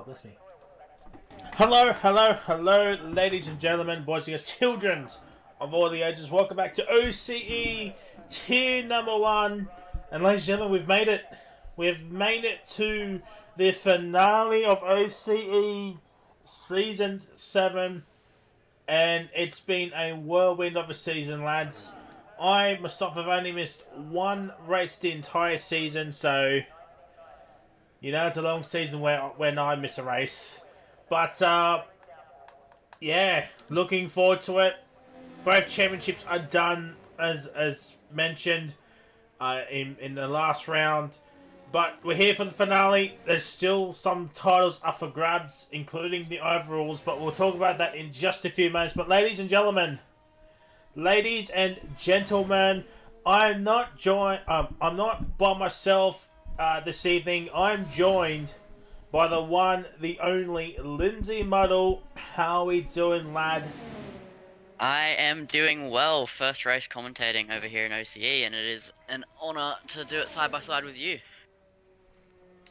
bless me. Hello, ladies and gentlemen, boys and girls, children of all the ages. Welcome back to OCE Tier Number 1. And ladies and gentlemen, we've made it. We've made it to the finale of OCE Season 7. And it's been a whirlwind of a season, lads. I myself have only missed one race the entire season, so you know it's a long season when I miss a race. But yeah, looking forward to it. Both championships are done as mentioned in the last round. But we're here for the finale. There's still some titles up for grabs, including the overalls, but we'll talk about that in just a few moments. But ladies and gentlemen, I'm not by myself this evening. I'm joined by the one, the only Lindsay Muddle. How are we doing, lad? I am doing well. First race commentating over here in OCE, and it is an honour to do it side by side with you.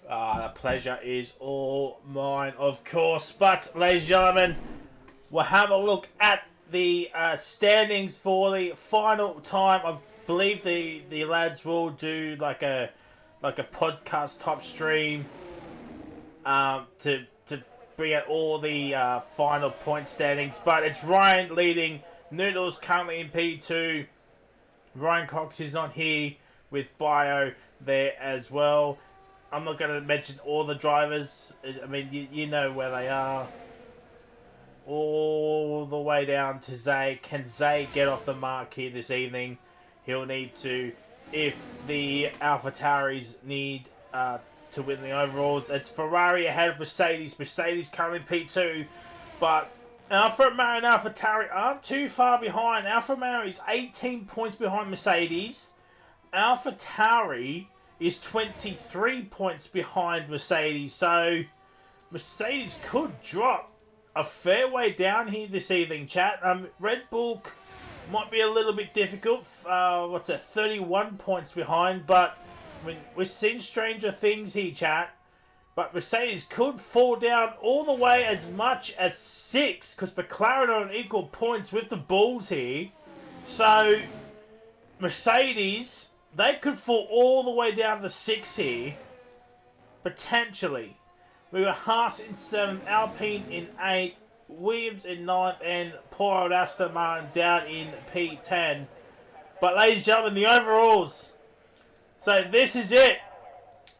The pleasure is all mine, of course. But, ladies and gentlemen, we'll have a look at the standings for the final time. I believe the lads will do like a podcast type stream to bring out all the final point standings. But it's Ryan leading. Noodles currently in P2. Ryan Cox is not here with Bio there as well. I'm not going to mention all the drivers. I mean, you know where they are. All the way down to Zay. Can Zay get off the mark here this evening? He'll need to, if the AlphaTauris need to win the overalls. It's Ferrari ahead of Mercedes. Mercedes currently P2. But Alfa Romeo and AlphaTauri aren't too far behind. Alfa Romeo is 18 points behind Mercedes. AlphaTauri is 23 points behind Mercedes. So Mercedes could drop a fair way down here this evening, chat. Red Bull might be a little bit difficult. 31 points behind. But I mean, we've seen stranger things here, chat. But Mercedes could fall down all the way as much as 6. Because McLaren are on equal points with the Bulls here. So Mercedes, they could fall all the way down to 6 here. Potentially. We got Haas in 7th, Alpine in 8th, Williams in 9th, and poor old Aston Martin down in P10. But ladies and gentlemen, the overalls. So this is it.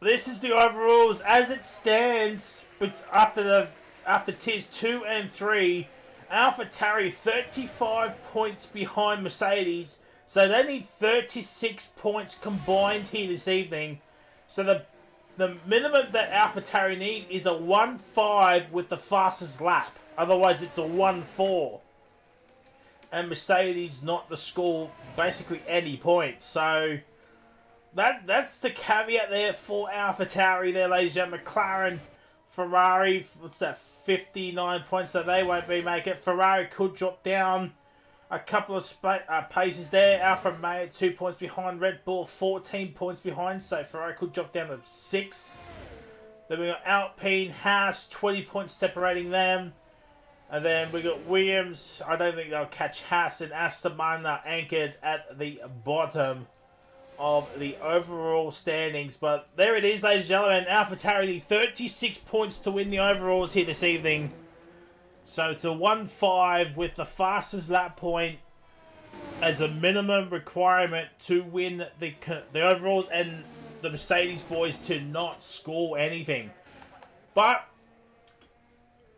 This is the overalls as it stands after tiers 2 and 3. AlphaTauri 35 points behind Mercedes. So they need 36 points combined here this evening. So the minimum that AlphaTauri need is a 1.5 with the fastest lap. Otherwise, it's a 1.4. And Mercedes not to score basically any points. So that's the caveat there for AlphaTauri there, ladies and gentlemen. McLaren, Ferrari, 59 points, so they won't be making it. Ferrari could drop down a couple of paces there. Alfa Romeo 2 points behind. Red Bull 14 points behind. So Ferrari could drop down to 6. Then we got Alpine, Haas, 20 points separating them. And then we got Williams. I don't think they'll catch Haas, and Aston Martin are anchored at the bottom of the overall standings. But there it is, ladies and gentlemen. AlphaTauri need 36 points to win the overalls here this evening. So it's a 1.5 with the fastest lap point as a minimum requirement to win the overalls, and the Mercedes boys to not score anything. But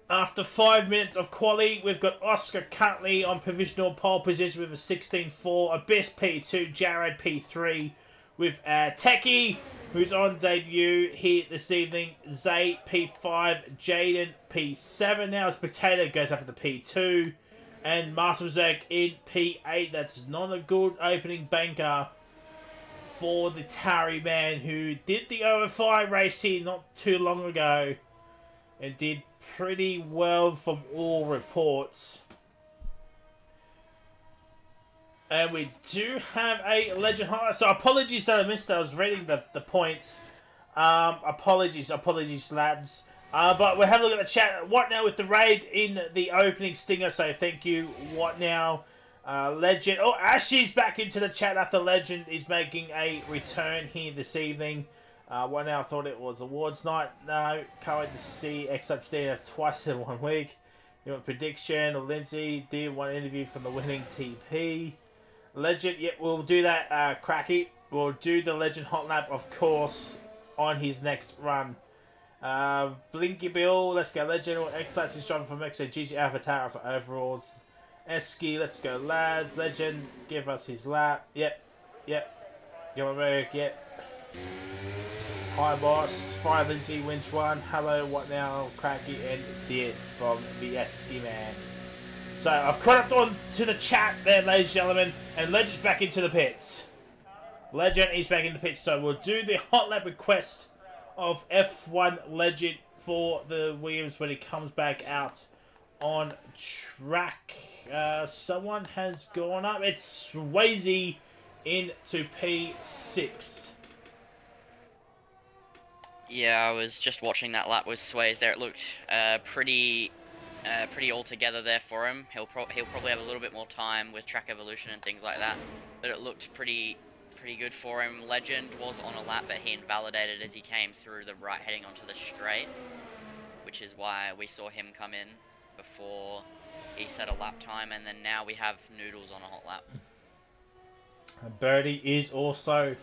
after 5 minutes of quali, we've got Oscar currently on provisional pole position with a 16.4, Abyss P2, Jared P3, with Techie, who's on debut here this evening, Zay P5, Jaden P7. Now as Potato goes up to P2, and Mastermazek in P8. That's not a good opening banker for the Tauri man, who did the OFI race here not too long ago and did pretty well from all reports. And we do have a legend highlight. So apologies that I missed that. I was reading the points. Apologies lads. But we're having a look at the chat. What now with the raid in the opening stinger? So thank you. What now? Legend. Oh, Ashley's back into the chat after Legend is making a return here this evening. What now? I thought it was awards night. No, can't wait to see X Upstairs twice in 1 week. You want prediction? Or Lindsay did one interview from the winning TP. Legend. Yeah, we'll do that. Cracky. We'll do the Legend hot lap, of course, on his next run. Blinky Bill, let's go. Legend or X-Laps is driving from Mexico. GG Avatar for overalls. Esky, let's go, lads. Legend, give us his lap. Yep. Go on, Merrick, yep. Hi, boss. Fire Lindsay, Winch 1. Hello, what now? Cracky and Dietz from the Esky man. So, I've caught up on to the chat there, ladies and gentlemen. And Legend's back into the pits. Legend is back in the pits, so we'll do the hot lap request of F1 Legend for the Williams when he comes back out on track. Someone has gone up. It's Swayze into P6. Yeah, I was just watching that lap with Sways there. It looked pretty all together there for him. He'll probably have a little bit more time with track evolution and things like that, but it looked pretty good for him. Legend was on a lap, but he invalidated as he came through the right heading onto the straight, which is why we saw him come in before he set a lap time, and then now we have Noodles on a hot lap. Birdie is also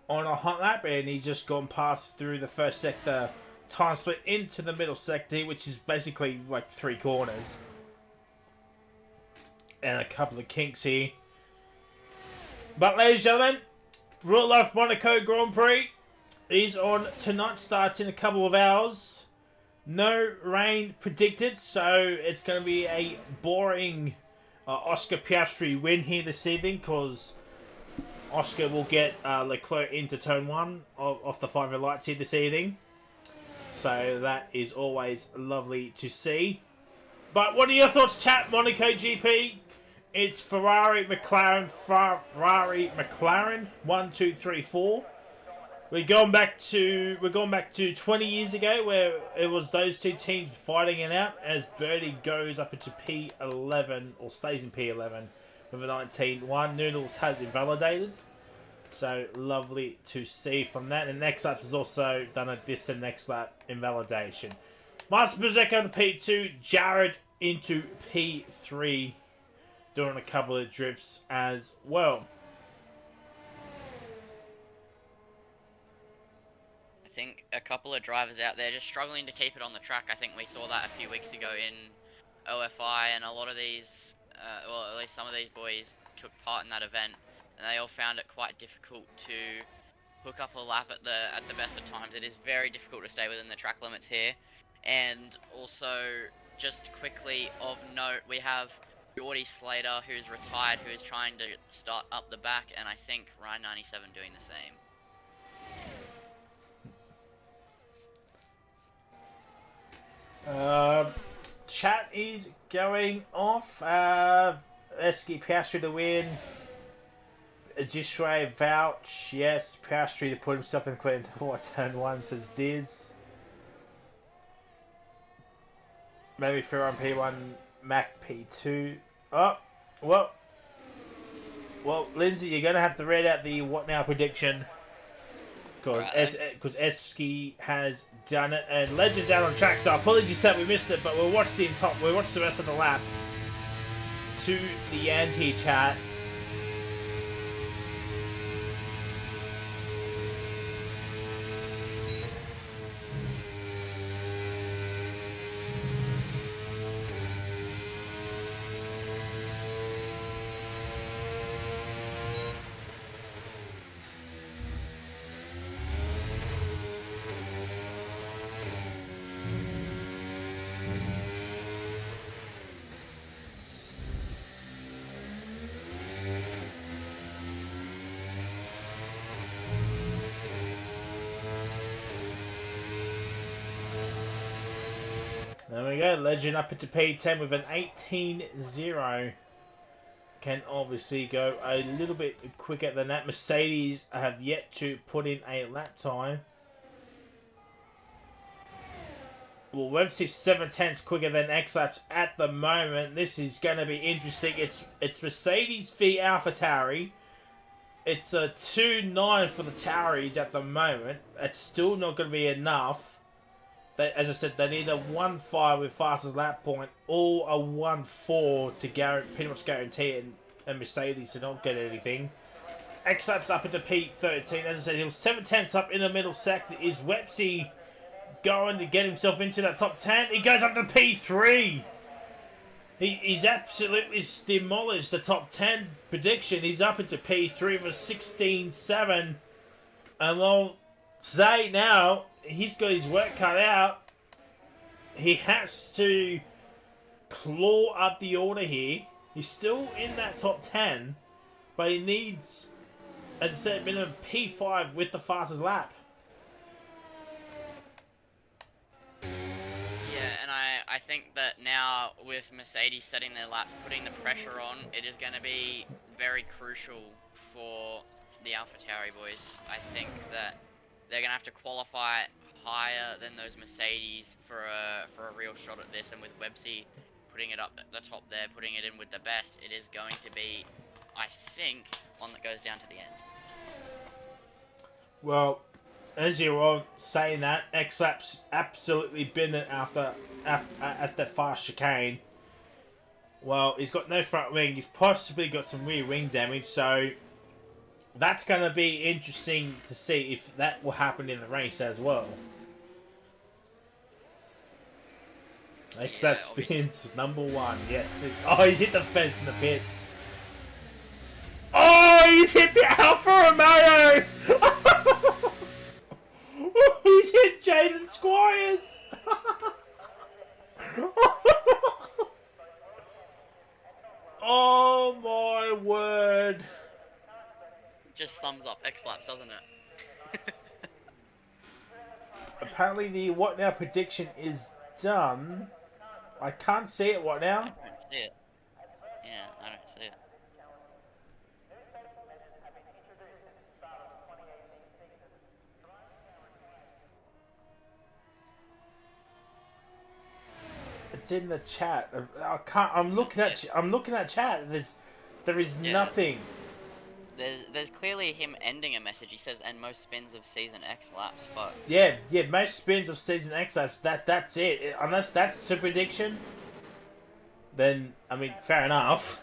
on a hot lap, and he's just gone past through the first sector, time split into the middle sector, which is basically like 3 corners. And a couple of kinks here. But ladies and gentlemen, Real Life Monaco Grand Prix is on tonight, starts in a couple of hours. No rain predicted, so it's going to be a boring Oscar Piastri win here this evening, because Oscar will get Leclerc into turn 1 off the 5 lights here this evening. So that is always lovely to see. But what are your thoughts, chat? Monaco GP? It's Ferrari, McLaren, 1, 2, 3, 4. We're going back to 20 years ago, where it was those two teams fighting it out as Birdie goes up into P11, or stays in P11 with a 19-1. Noodles has invalidated. So lovely to see from that. And next lap has also done a distant next lap invalidation. Master Prosecco to P2, Jared into P3. Doing a couple of drifts as well. I think a couple of drivers out there just struggling to keep it on the track. I think we saw that a few weeks ago in OFI, and a lot of these, well, at least some of these boys took part in that event, and they all found it quite difficult to hook up a lap at the best of times. It is very difficult to stay within the track limits here. And also, just quickly of note, we have Geordie Slater, who's retired, who is trying to start up the back, and I think Ryan 97 doing the same. Chat is going off. Esky Piastri to win. Gisray vouch. Yes, Piastri to put himself in clear into turn 1, says Diz. Maybe Ferrari on P1, Mac P2. Oh, well, Lindsay, you're going to have to read out the what now prediction, because Esky has done it, and Legend's out on track. So apologies that we missed it, but we'll watch the rest of the lap to the end here, chat. There we go, Legend up into P10 with an 18-0. Can obviously go a little bit quicker than that. Mercedes have yet to put in a lap time. Well, Webster's 7/10 quicker than X-Laps at the moment. This is going to be interesting. It's Mercedes v AlphaTauri. It's a 2.9 for the Tauris at the moment. It's still not going to be enough. As I said, they need a 1.5 with fastest lap point, or a 1.4 to pretty much guarantee it, and Mercedes to not get anything. X-Laps up into P13. As I said, he was 7/10 up in the middle sector. Is Websy going to get himself into that top 10? He goes up to P3. He's absolutely demolished the top 10 prediction. He's up into P3 with 16.7. And well, Zay now, he's got his work cut out. He has to claw up the order here. He's still in that top 10, but he needs, as I said, minimum P5 with the fastest lap. I think that now with Mercedes setting their laps, putting the pressure on, it is going to be very crucial for the AlphaTauri boys. I think that they're going to have to qualify higher than those Mercedes for a real shot at this, and with Websy putting it up at the top there, putting it in with the best, it is going to be, I think, one that goes down to the end. Well, as you're all saying that, X-Lap's absolutely been it at the fast chicane. Well, he's got no front wing. He's possibly got some rear wing damage, so that's going to be interesting to see if that will happen in the race as well. X-Lap spins number 1. Yes. Oh, he's hit the fence in the pits. Oh, he's hit the Alfa Romeo! He's hit Jaden Squires! Oh my word. Just sums up X-Laps, doesn't it? Apparently the what now prediction is done. I can't see it. What now? I don't see it. Yeah, I don't see it. It's in the chat. I can't. I'm looking at chat. There is nothing. There's clearly him ending a message. He says, "And most spins of season X laps," but yeah, most spins of season X laps. That's it. Unless that's the prediction, then I mean, fair enough.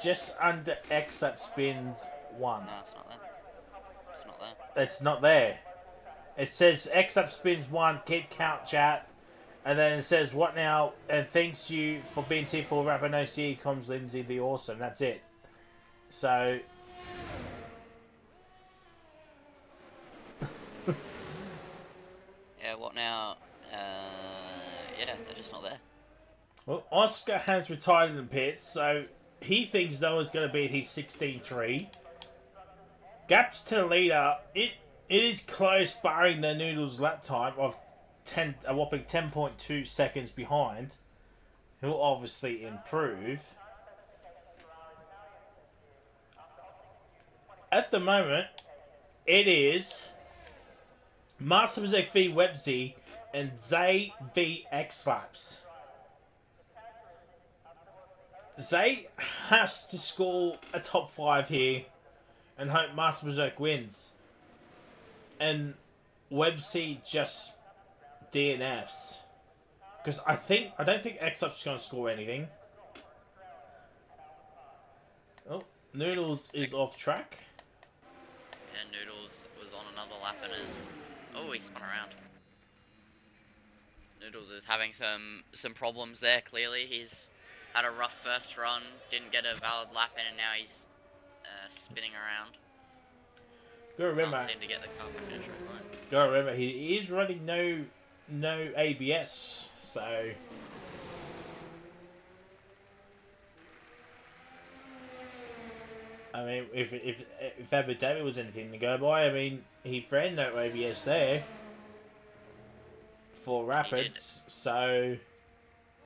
Just under X lap spins 1. no, it's not there. It's not there. It's not there. It says X lap spins 1. Keep count, chat. And then it says, what now? And thanks you for being T4 rapper. No see comes Lindsay the Awesome. That's it. So. Yeah, what now? Yeah, they're just not there. Well, Oscar has retired in the pits, so he thinks Noah's going to beat his 16.3. Gaps to the leader. It is close, barring the Noodles lap time of a whopping 10.2 seconds behind. He'll obviously improve. At the moment, it is Master Music v Websy and Zay v X-Laps. Zay has to score a top 5 here and hope Master Berserk wins. And Websy just DNFs. Because I don't think X-Up's going to score anything. Oh, Noodles is off track. Yeah, Noodles was on another lap and he spun around. Noodles is having some problems there, clearly. He's had a rough first run, didn't get a valid lap in, and now he's spinning around. Gotta remember. Can't seem to get the car back in a straight line. Gotta remember, he is running no ABS, so. I mean, if Abu Dhabi was anything to go by, I mean, he ran no ABS there for Rapids, so.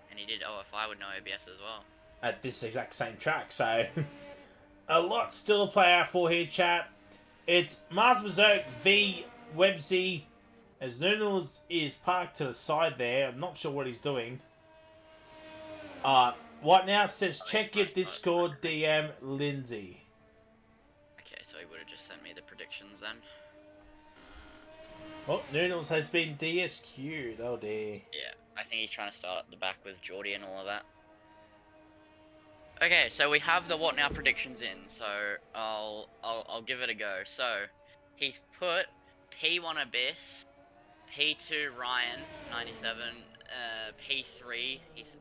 And he did OFI with no ABS as well. At this exact same track, so. A lot still to play out for here, chat. It's Mars Berserk v Websy As Noodles is parked to the side there. I'm not sure what he's doing. What now says check your Discord DM Lindsay. Okay, so he would have just sent me the predictions then. Oh, Noodles has been DSQ'd. Oh dear. Yeah, I think he's trying to start at the back with Geordie and all of that. Okay, so we have the what now predictions in, so I'll give it a go. So he's put P1 Abyss, P2 Ryan 97, P3 he's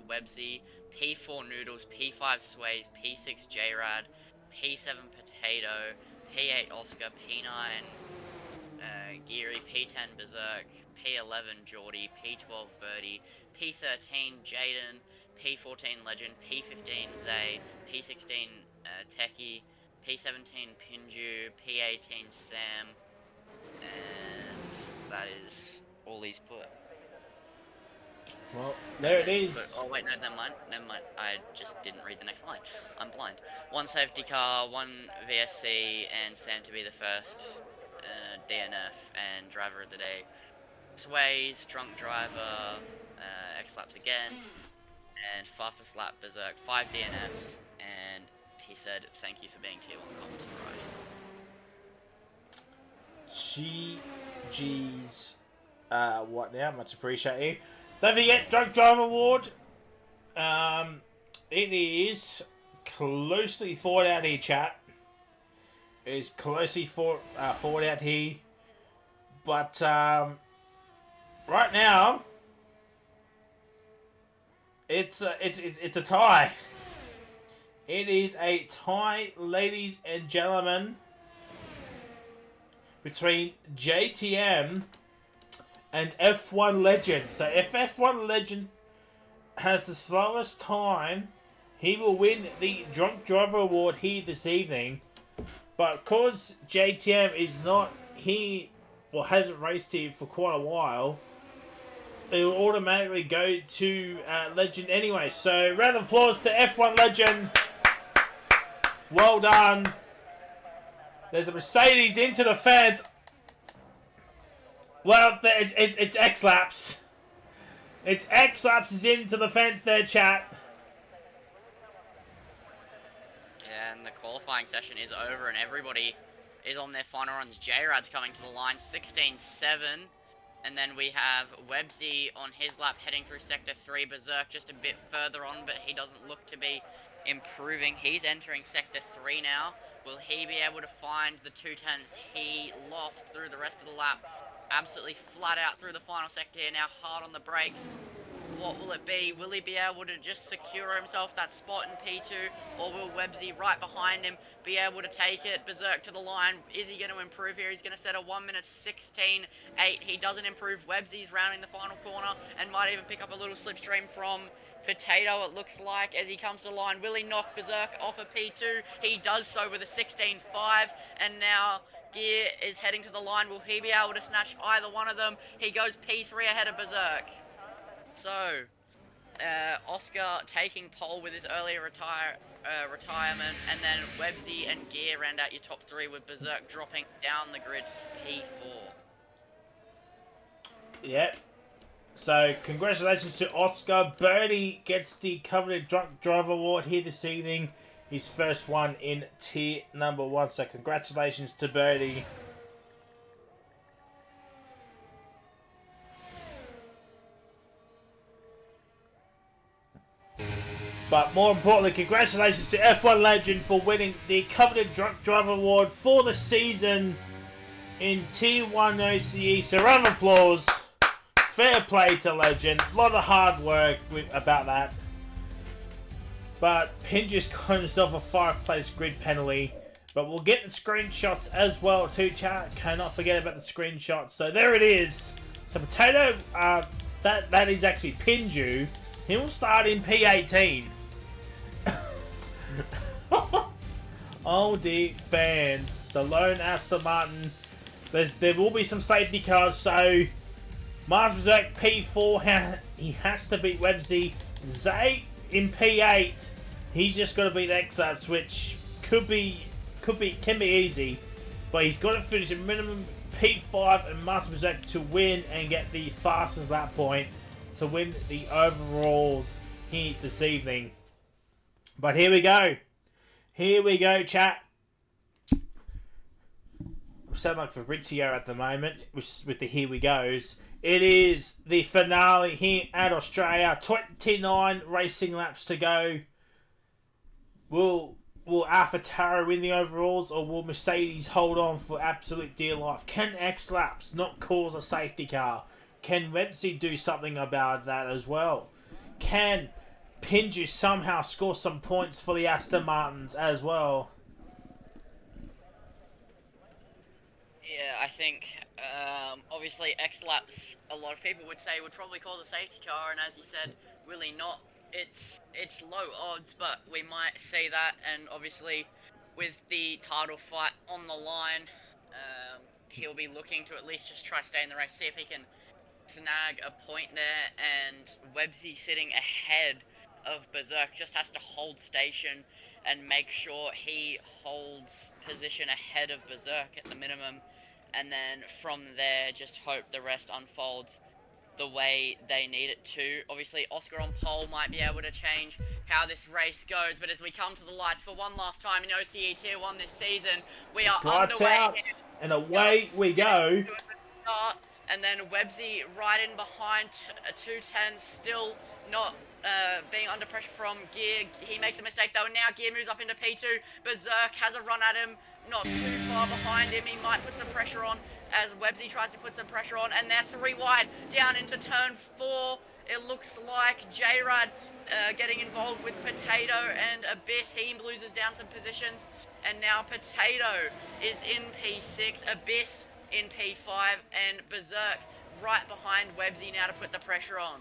Websy, P4 Noodles, P5 Sways, P6 J-Rad, P7 Potato, P8 Oscar, P9 Geary, P10 Berserk, P11 Geordie, P12 Birdie, P13 Jaden, P14 Legend, P15 Zay, P16 Techie, P17 Pinju, P18 Sam, and that is all he's put. Well, there it is. Oh wait, no, never mind. I just didn't read the next line. I'm blind. One safety car, one VSC, and Sam to be the first DNF and driver of the day. Sways, drunk driver, X laps again, and fastest lap Berserk, 5 DNFs, and he said thank you for being T1 commentary. GG's. What now? Much appreciated. Don't forget Drunk Driver Award. It is closely thought out here, chat. It is closely thought out here. But right now, it's a tie. It is a tie, ladies and gentlemen, between JTM and F1 Legend. So if F1 Legend has the slowest time, he will win the Drunk Driver Award here this evening. But because JTM is not here, or hasn't raced here for quite a while, it will automatically go to Legend anyway. So round of applause to F1 Legend. Well done. There's a Mercedes into the fence. Well, it's X-Laps. It's X-Laps is into the fence there, chat. Yeah, and the qualifying session is over and everybody is on their final runs. J-Rad's coming to the line, 16-7. And then we have Websy on his lap heading through Sector 3. Berserk just a bit further on, but he doesn't look to be improving. He's entering Sector 3 now. Will he be able to find the 210s he lost through the rest of the lap? Absolutely flat out through the final sector here now, hard on the brakes. What will it be? Will he be able to just secure himself that spot in P2, or will Websy right behind him be able to take it? Berserk to the line. Is he going to improve here? He's going to set a 1:16.8. He doesn't improve. Websy's rounding the final corner and might even pick up a little slipstream from Potato, it looks like, as he comes to the line. Will he knock Berserk off of P2? He does so with a 16.5, and now Gear is heading to the line. Will he be able to snatch either one of them? He goes P3 ahead of Berserk. So, Oscar taking pole with his earlier retirement, and then Websy and Gear round out your top three, with Berserk dropping down the grid to P4. Yep. So, congratulations to Oscar. Birdie gets the coveted Drunk Driver Award here this evening. His first one in tier number 1. So, congratulations to Birdie. But more importantly, congratulations to F1 Legend for winning the coveted Drunk Driver Award for the season in Tier 1 OCE. So, round of applause. Fair play to Legend. A lot of hard work about that. But Pin just got himself a 5th place grid penalty. But we'll get the screenshots as well too, chat. Cannot forget about the screenshots. So there it is. So Potato, that is actually Pinju. He'll start in P18. Oh dear fans. The lone Aston Martin. There will be some safety cars, so Mars Berserk P4, he has to beat Websy. Zay in P8, he's just got to beat X-Laps, which can be easy. But he's got to finish a minimum P5 and Master Berserk to win and get the fastest lap point to win the overalls here this evening. But here we go. Here we go, chat. We sound like Fabrizio at the moment with the here we goes. It is the finale here at Australia. 29 racing laps to go. Will AlphaTauri win the overalls, or will Mercedes hold on for absolute dear life? Can X-Laps not cause a safety car? Can Websy do something about that as well? Can Pinju somehow score some points for the Aston Martins as well? Yeah, I think obviously X-Laps, a lot of people would say would probably cause a safety car, and as you said, really not. It's low odds, but we might see that, and obviously with the title fight on the line, he'll be looking to at least just try stay in the race, see if he can snag a point there, and Websy sitting ahead of Berserk just has to hold station and make sure he holds position ahead of Berserk at the minimum, and then from there just hope the rest unfolds the way they need it to. Obviously, Oscar on pole might be able to change how this race goes, but as we come to the lights for one last time in OCE Tier 1 this season, we are lights underway. Out, and away we go. And then Websy right in behind 210, still not being under pressure from Gear. He makes a mistake though, and now Gear moves up into P2. Berserk has a run at him, not too far behind him. He might put some pressure on as Websy tries to put some pressure on, and they're 3 wide down into turn 4. It looks like J-Rad getting involved with Potato and Abyss. He loses down some positions, and now Potato is in P6, Abyss in P5, and Berserk right behind Websy now to put the pressure on.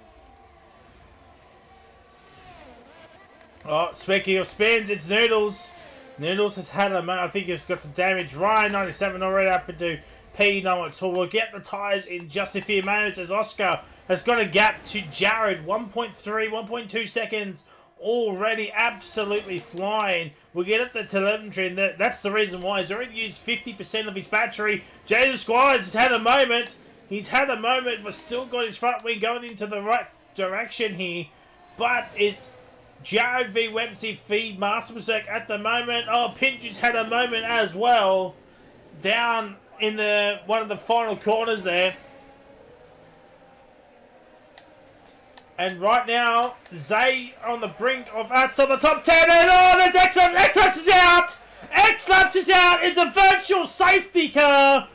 Oh, speaking of spins, it's Noodles. Noodles has had a moment. I think he's got some damage. Ryan 97 already up into P92. We'll get the tyres in just a few moments as Oscar has got a gap to Jared. 1.3, 1.2 seconds already absolutely flying. We'll get at the telemetry, and that's the reason why he's already used 50% of his battery. Jaden Squires has had a moment. He's had a moment, but still got his front wing going into the right direction here. But it's Jared v. Websy v. Master Berserk at the moment. Oh, Pinchu's had a moment as well. Down in one of the final corners there. And right now, Zay on the brink of outside the top 10. And oh, there's X-Laps. X-Laps is out. X-Laps is out. It's a virtual safety car.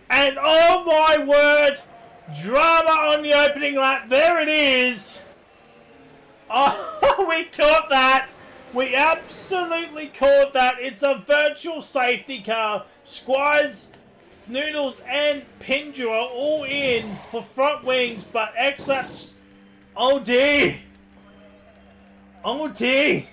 And oh my word, drama on the opening lap. There it is. Oh, we caught that. We absolutely caught that. It's a virtual safety car. Squires, Noodles, and Pinju are all in for front wings, but X-Laps. Oh dear. Oh dear.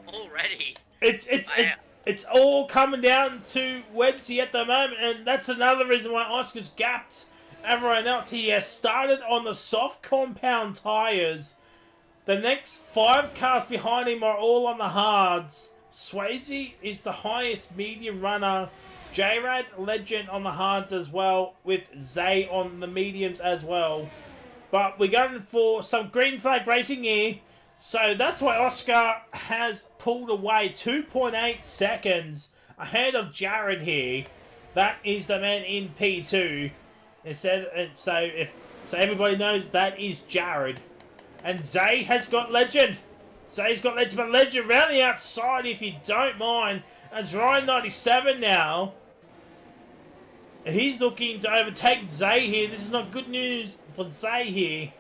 Already. It's all coming down to Websy at the moment, and that's another reason why Oscar's gapped everyone else. He has started on the soft compound tyres. The next 5 cars behind him are all on the hards. Swayze is the highest medium runner. J-Rad Legend on the hards as well, with Zay on the mediums as well. But we're going for some green flag racing here. So that's why Oscar has pulled away 2.8 seconds ahead of Jared here. That is the man in P2. So everybody knows that is Jared. And Zay has got Legend. Zay's got Legend, but Legend around the outside if you don't mind. It's Ryan 97 now. He's looking to overtake Zay here. This is not good news for Zay here.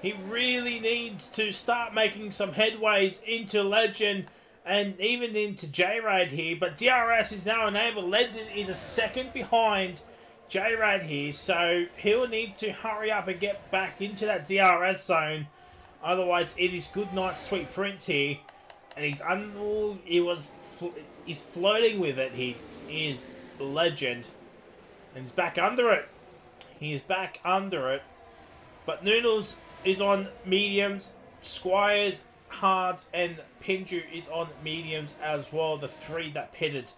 He really needs to start making some headways into Legend and even into J-Rad here. But DRS is now enabled. Legend is a second behind J-Rad here. So he'll need to hurry up and get back into that DRS zone. Otherwise, it is good night, sweet prince here. And he's floating with it. He is Legend. And he's back under it. He is back under it. But Noodles is on mediums. Squires, Hards, and Pinju is on mediums as well. The 3 that pitted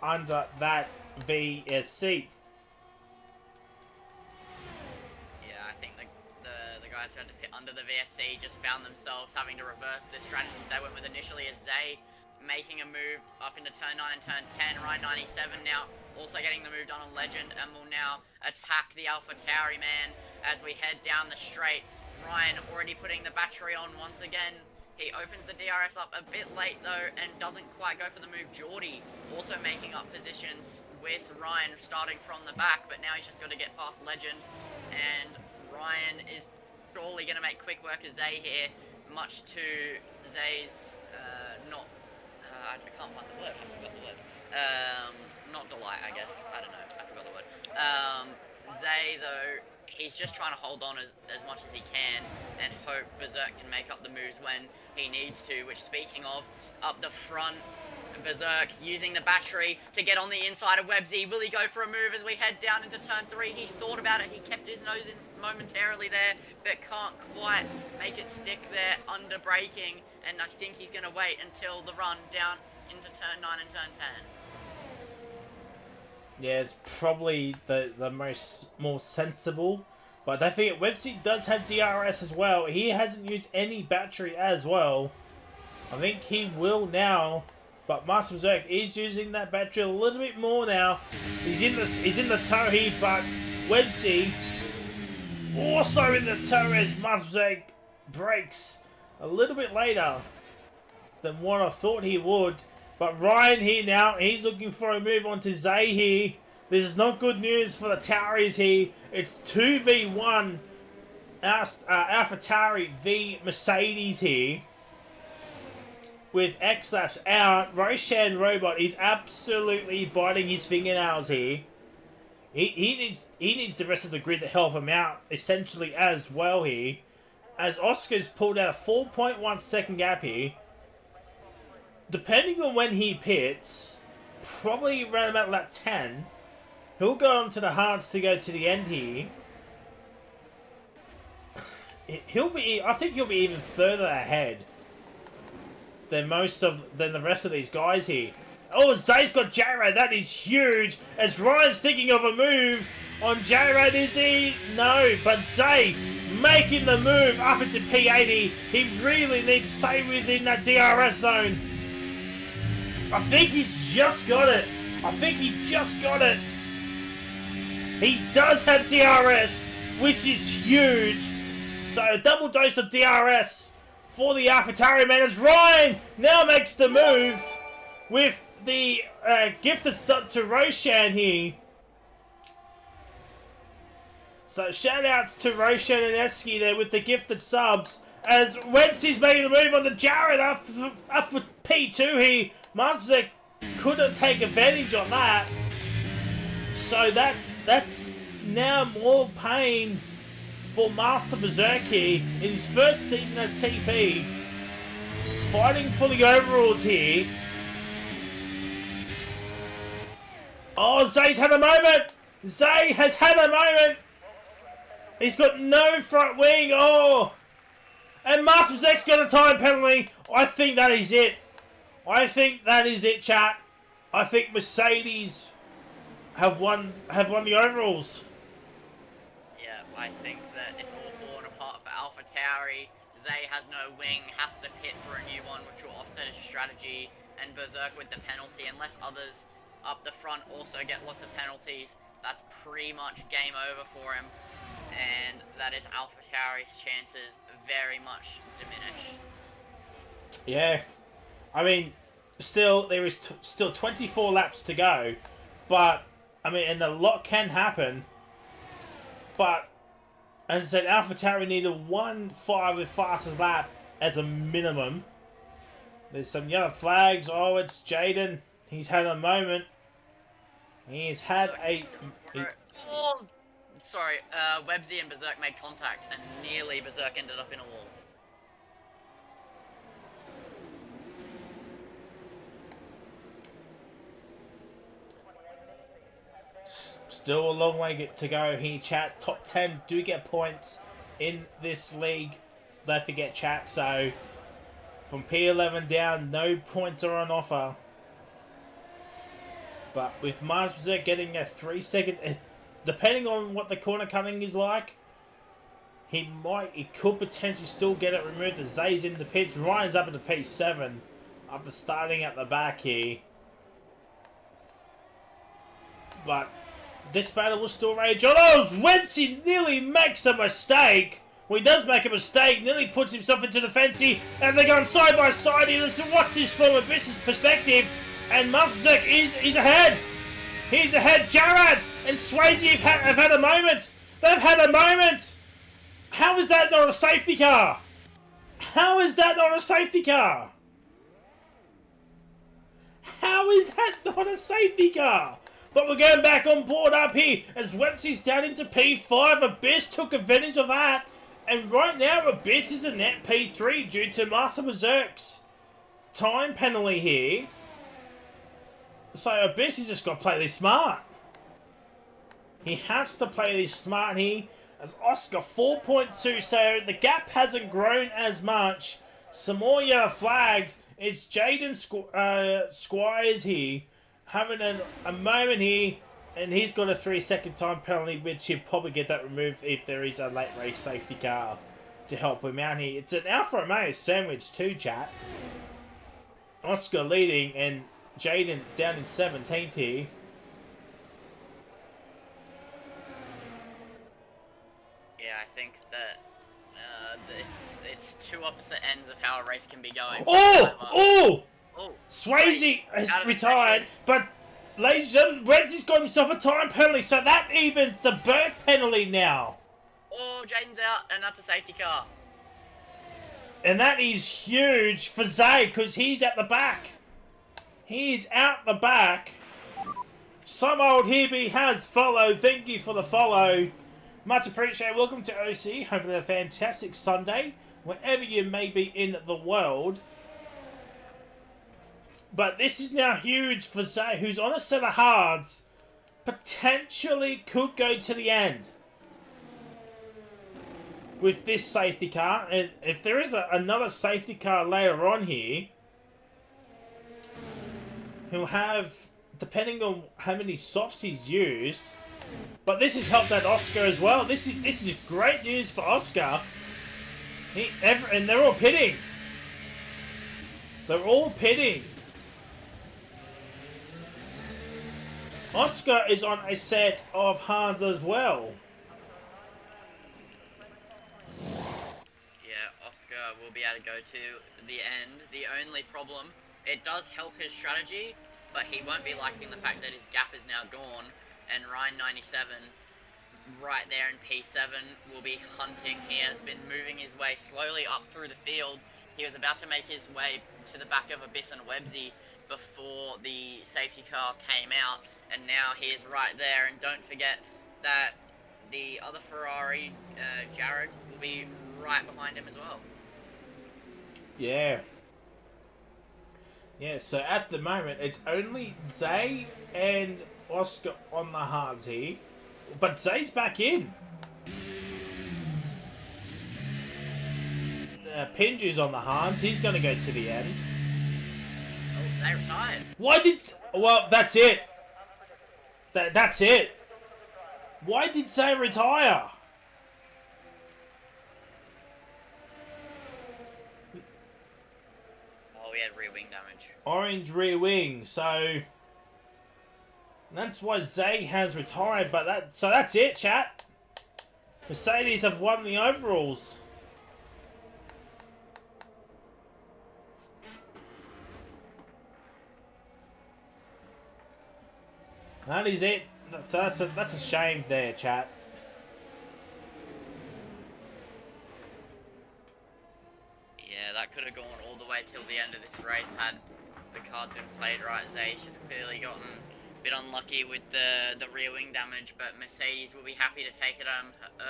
under that VSC. Yeah, I think the guys who had to pit under the VSC just found themselves having to reverse the strategy they went with initially, as Zay making a move up into turn 9 and turn 10. Ryan 97 now also getting the move done on Legend, and will now attack the Alpha Tauri man as we head down the straight. Ryan already putting the battery on once again. He opens the DRS up a bit late though and doesn't quite go for the move. Geordie also making up positions with Ryan starting from the back, but now he's just got to get past Legend, and Ryan is surely going to make quick work of Zay here, much to Zay's I can't find the word. I forgot the word. Not delight, I guess. I don't know. I forgot the word. Zay, though, he's just trying to hold on as much as he can and hope Berserk can make up the moves when he needs to, which, speaking of, up the front, Berserk using the battery to get on the inside of Websy. Will he go for a move as we head down into turn 3? He thought about it. He kept his nose in momentarily there, but can't quite make it stick there under braking. And I think he's going to wait until the run down into turn 9 and turn 10. Yeah, it's probably the more sensible. But I think Websy does have DRS as well. He hasn't used any battery as well. I think he will now. But Master Berserk is using that battery a little bit more now. He's in the Tohi, but Websy also in the tow as Master Berserk breaks a little bit later than what I thought he would. But Ryan here now, he's looking for a move onto Zay here. This is not good news for the Tauris here. It's 2v1 Alpha Tauri v Mercedes here. With X-Laps out, Roshan Robot is absolutely biting his fingernails here. He needs the rest of the grid to help him out, essentially, as well here. As Oscar's pulled out a 4.1 second gap here. Depending on when he pits, probably around about lap 10, he'll go on to the hards to go to the end here. I think he'll be even further ahead than the rest of these guys here. Oh, Zay's got J-Rad. That is huge. As Ryan's thinking of a move on J-Rad, is he? No, but Zay making the move up into P80. He really needs to stay within that DRS zone. I think he's just got it. He does have DRS, which is huge. So a double dose of DRS for the AlphaTauri man as Ryan now makes the move with the gifted sub to Roshan here. So shout outs to Roshan and Eski there with the gifted subs as Websy's making a move on the Jared up for P2 here. Master couldn't take advantage on that. So that's now more pain for Master Berserky in his first season as TP. Fighting for the overalls here. Oh, Zay's had a moment. Zay has had a moment. He's got no front wing. Oh. And Master Berserk's got a time penalty. I think that is it. Chat. I think Mercedes have won the overalls. Yeah, I think that it's all fallen apart for AlphaTauri. Zay has no wing, has to pit for a new one, which will offset his strategy, and Berserk with the penalty. Unless others up the front also get lots of penalties, that's pretty much game over for him, and that is AlphaTauri's chances very much diminished. Yeah, I mean, there is still 24 laps to go, but I mean, and a lot can happen. But as I said, AlphaTauri needed 1.5 with fastest lap as a minimum. There's some yellow flags. Oh, it's Jaden. He's had a moment. He's had Websy and Berserk made contact, and nearly Berserk ended up in a wall. Still a long way to go here, chat. Top 10 do get points in this league. Don't forget, chat. So from P11 down, no points are on offer. But with Mars Berserk getting a 3 second, depending on what the corner cutting is like, he could potentially still get it removed as Zay's in the pits. Ryan's up at the P7 after starting at the back here. But this battle will still rage on. Oh, Websy nearly makes a mistake. Well, he does make a mistake, nearly puts himself into the fence here, and they're going side by side here. Let's watch this from a business perspective. And Muzzberg is ahead. He's ahead. Jared and Swayze have had a moment. They've had a moment. How is that not a safety car? How is that not a safety car? How is that not a safety car? But we're going back on board up here as Websy's down into P5. Abyss took advantage of that. And right now, Abyss is a net P3 due to Master Berserk's time penalty here. So Abyss has just got to play this smart. He has to play this smart here. As Oscar 4.2, so the gap hasn't grown as much. Some more yellow flags. It's Jaden Squires here having a moment here, and he's got a 3-second time penalty, which he'll probably get that removed if there is a late race safety car to help him out here. It's an Alfa Romeo sandwich too, chat. Oscar leading and Jaden down in 17th here. Yeah, I think that it's two opposite ends of how a race can be going. Oh! Oh! Swayze has retired, but ladies and gentlemen, Redsy's got himself a time penalty, so that evens the Burke penalty now. Oh, Jaden's out, and that's a safety car. And that is huge for Zay, because he's at the back. He's out the back. Some old Hebe has followed. Thank you for the follow. Much appreciated. Welcome to OC. Hopefully a fantastic Sunday, wherever you may be in the world. But this is now huge for Zay, who's on a set of hards. Potentially could go to the end with this safety car. And if there is another safety car later on here, he'll have, depending on how many softs he's used. But this has helped out Oscar as well. This is great news for Oscar. And they're all pitting. They're all pitting. Oscar is on a set of hards as well. Yeah, Oscar will be able to go to the end. The only problem, it does help his strategy, but he won't be liking the fact that his gap is now gone, and Ryan 97 right there in P7 will be hunting. He has been moving his way slowly up through the field. He was about to make his way to the back of Abyss and Websy before the safety car came out, and now he is right there. And don't forget that the other Ferrari, Jared, will be right behind him as well. Yeah. Yeah, so at the moment, it's only Zay and Oscar on the hards here. But Zay's back in. Pinju's on the hards. He's going to go to the end. Oh, Zay retired. Why did... Well, that's it. That's it. Why did Zay retire? Oh, we had rear wing damage. Orange rear wing, so... That's why Zay has retired, but so that's it, chat. Mercedes have won the overalls. That is it. That's a shame there, chat. Yeah, that could have gone all the way till the end of this race had the cards been played right. Zay's just clearly gotten a bit unlucky with the rear wing damage, but Mercedes will be happy to take it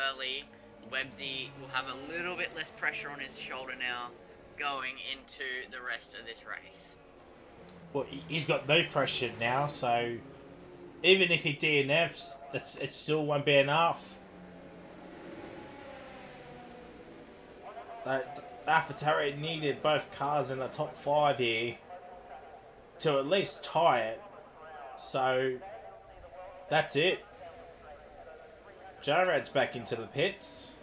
early. Websy will have a little bit less pressure on his shoulder now going into the rest of this race. Well, he's got no pressure now, so even if he DNFs, it still won't be enough. AlphaTauri needed both cars in the top 5 here to at least tie it. So that's it. Jared's back into the pits.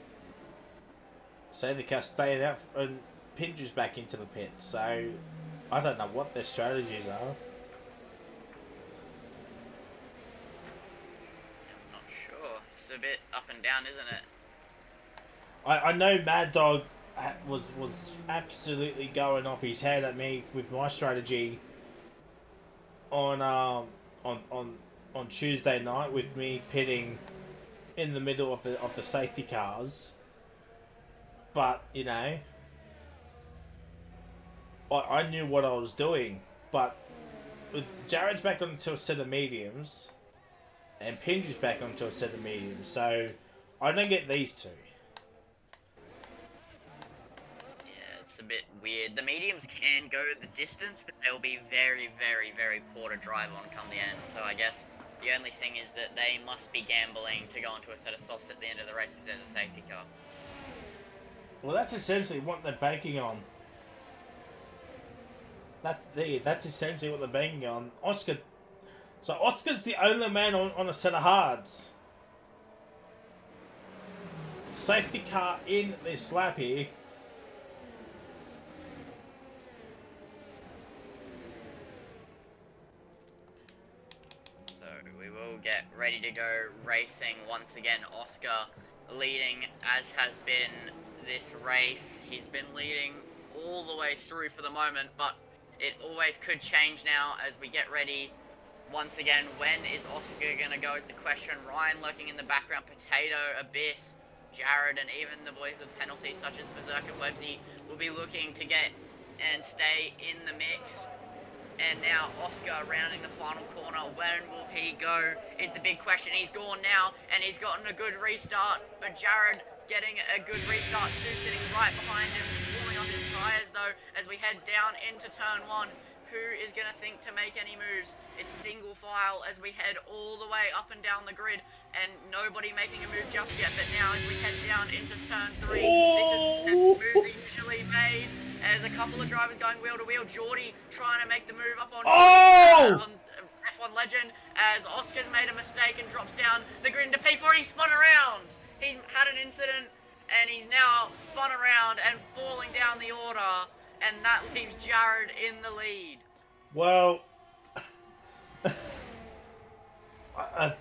Safety car staying out, and Pinju's back into the pits. So I don't know what their strategies are. I'm not sure. It's a bit up and down, isn't it? I know Mad Dog was absolutely going off his head at me with my strategy on on Tuesday night, with me pitting in the middle of the safety cars. But you know, I knew what I was doing. But with Jared's back onto a set of mediums, and Pinju's back onto a set of mediums, so I don't get these two. It's a bit weird. The mediums can go the distance, but they'll be very, very, very poor to drive on come the end. So I guess the only thing is that they must be gambling to go onto a set of softs at the end of the race if there's a safety car. Well, that's essentially what they're banking on. That's essentially what they're banking on. Oscar. So Oscar's the only man on a set of hards. Safety car in this lap here. So we will get ready to go racing once again. Oscar leading, as has been this race. He's been leading all the way through for the moment, but it always could change now as we get ready. Once again, when is Oscar going to go is the question. Ryan lurking in the background, Potato, Abyss, Jared, and even the boys with penalties such as Berserk and Websy will be looking to get and stay in the mix. And now Oscar rounding the final corner. When will he go is the big question. He's gone now, and he's gotten a good restart. But Jared getting a good restart too, sitting right behind him, pulling on his tyres though as we head down into turn 1. Who is going to think to make any moves? It's single file as we head all the way up and down the grid, and nobody making a move just yet. But now as we head down into turn 3, this is the move usually made. There's a couple of drivers going wheel to wheel. Geordie trying to make the move up on, on F1 Legend as Oscar's made a mistake and drops down the grid into P4. He spun around. He's had an incident and he's now spun around and falling down the order, and that leaves Jared in the lead. Well,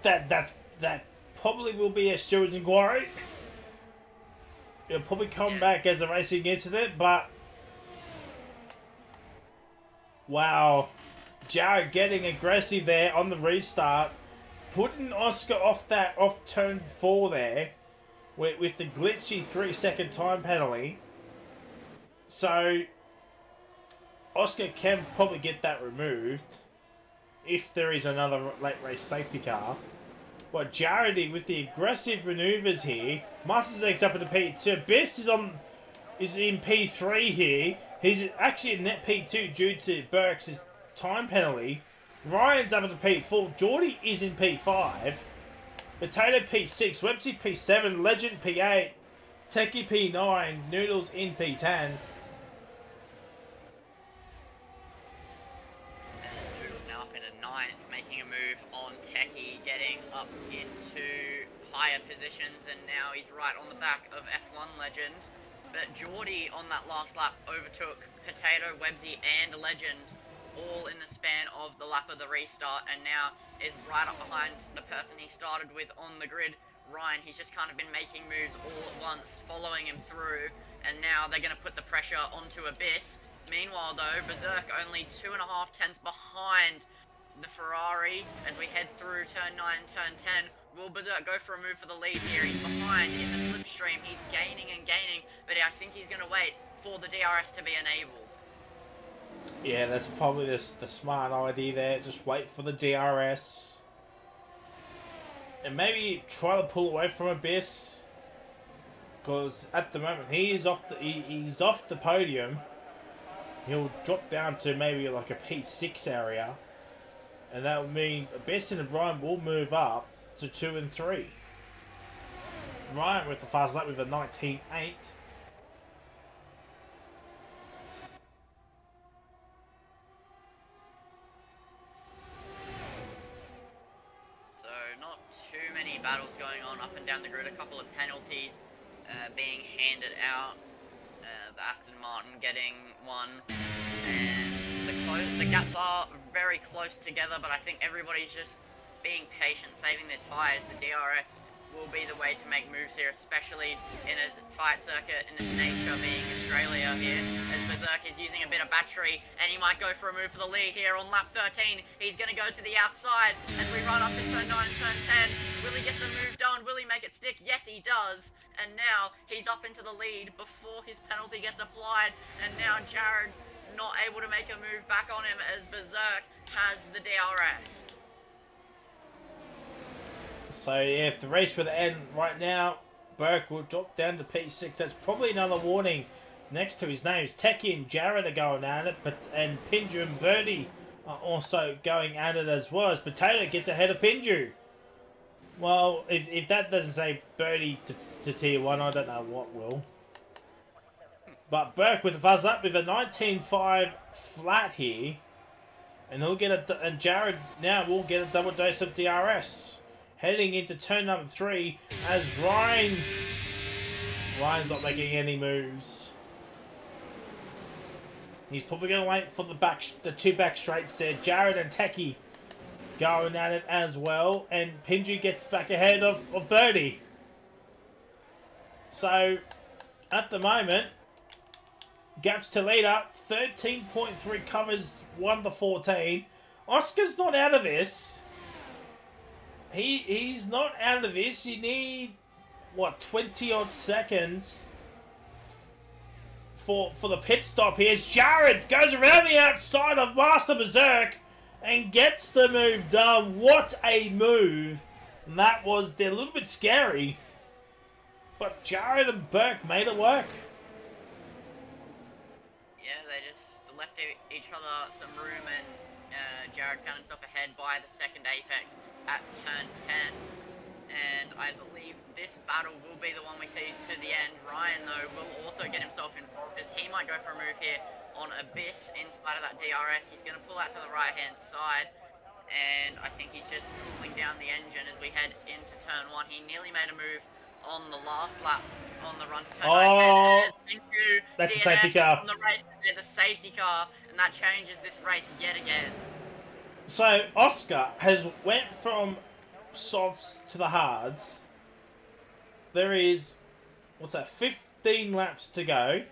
that probably will be a stewards inquiry. It'll probably come back as a racing incident, but wow, Jared getting aggressive there on the restart, putting Oscar off turn 4 there, with the glitchy 3-second time penalty. So Oscar can probably get that removed if there is another late race safety car. But Jared with the aggressive manoeuvres here, Mustard's up in the P2. Best is in P3 here. He's actually in net P2 due to Burke's time penalty. Ryan's up at the P4. Geordie is in P5. Potato P6. Websy P7. Legend P8. Techie P9. Noodles in P10. Now up in a 9th, making a move on Techie, getting up into higher positions, and now he's right on the back of F1 Legend. But Geordie on that last lap overtook Potato, Websy, and Legend all in the span of the lap of the restart, and now is right up behind the person he started with on the grid, Ryan. He's just kind of been making moves all at once, following him through, and now they're going to put the pressure onto Abyss. Meanwhile though, Berserk only 2.5 tenths behind the Ferrari as we head through turn 9 and turn 10. Will Berserk go for a move for the lead here? He's behind in the slipstream. He's gaining and gaining, but I think he's going to wait for the DRS to be enabled. Yeah, that's probably the smart idea there. Just wait for the DRS. And maybe try to pull away from Abyss. Because at the moment, he's off the podium. He'll drop down to maybe like a P6 area. And that would mean Abyss and Ryan will move up to 2 and 3. Ryan with the fast lap with a 19.8. many battles going on up and down the grid. A couple of penalties being handed out. The Aston Martin getting one, and the gaps are very close together, but I think everybody's just being patient, saving their tyres. The DRS will be the way to make moves here, especially in a tight circuit in its nature, being Australia here, as Berserk is using a bit of battery, and he might go for a move for the lead here on lap 13. He's going to go to the outside as we run up to turn 9 and turn 10. Will he get the move done? Will he make it stick? Yes, he does. And now he's up into the lead before his penalty gets applied, and now Jared not able to make a move back on him as Berserk has the DRS. So yeah, if the race were to end right now, Burke will drop down to P6. That's probably another warning next to his names. Techie and Jared are going at it, and Pinju and Birdie are also going at it as well, as Potato gets ahead of Pinju. Well, if that doesn't say Birdie to tier 1, I don't know what will. But Burke with a fuzz up with a 19.5 flat here, and he'll get and Jared now will get a double dose of DRS. Heading into turn number 3 as Ryan's not making any moves. He's probably going to wait for the two back straights there. Jared and Techie going at it as well, and Pinju gets back ahead of Birdie. So at the moment, gaps to leader 13.3 covers 1 to 14. Oscar's not out of this. He's not out of this. You need, what, 20 odd seconds for the pit stop here. As Jared goes around the outside of Master Berserk and gets the move done. What a move. And that was a little bit scary. But Jared and Burke made it work. Yeah, they just left each other some room, and Jared found himself ahead by the second apex at turn 10, and I believe this battle will be the one we see to the end. Ryan, though, will also get himself involved, as he might go for a move here on Abyss inside of that DRS. He's going to pull out to the right-hand side, and I think he's just cooling down the engine as we head into turn 1. He nearly made a move on the last lap on the run to turn 9. That's a safety car. On the race, there's a safety car, and that changes this race yet again. So Oscar has went from softs to the hards. There is, 15 laps to go.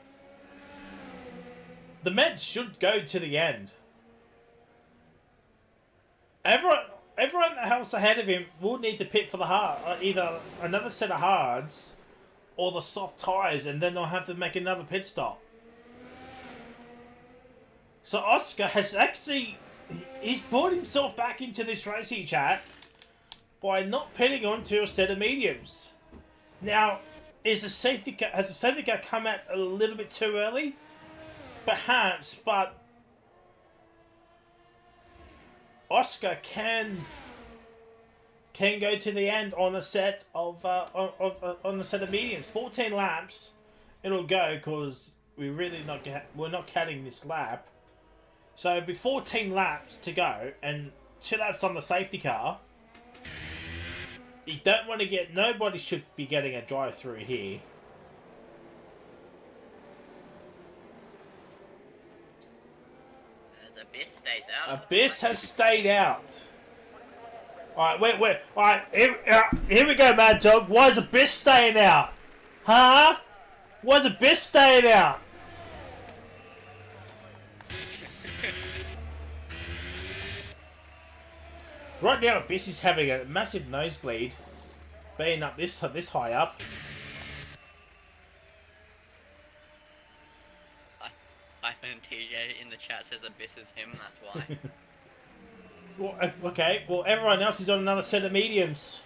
The Meds should go to the end. Everyone else ahead of him will need to pit for the hard, either another set of hards or the soft tyres, and then they'll have to make another pit stop. So Oscar has actually, he's brought himself back into this racing chat by not pitting onto a set of mediums. Now, has the safety car come out a little bit too early? Perhaps, but Oscar can go to the end on a set of mediums. 14 laps, it'll go, because we're not cutting this lap. So it'll be 14 laps to go, and 2 laps on the safety car. You don't want to get, nobody should be getting a drive through here. As Abyss stays out. Abyss has stayed out. Alright, wait. Alright, here we go, Mad Dog. Why is Abyss staying out? Huh? Why is Abyss staying out? Right now, Abyss is having a massive nosebleed, being up this high up. Ivan TJ in the chat says Abyss is him, that's why. Well, okay, well, everyone else is on another set of mediums.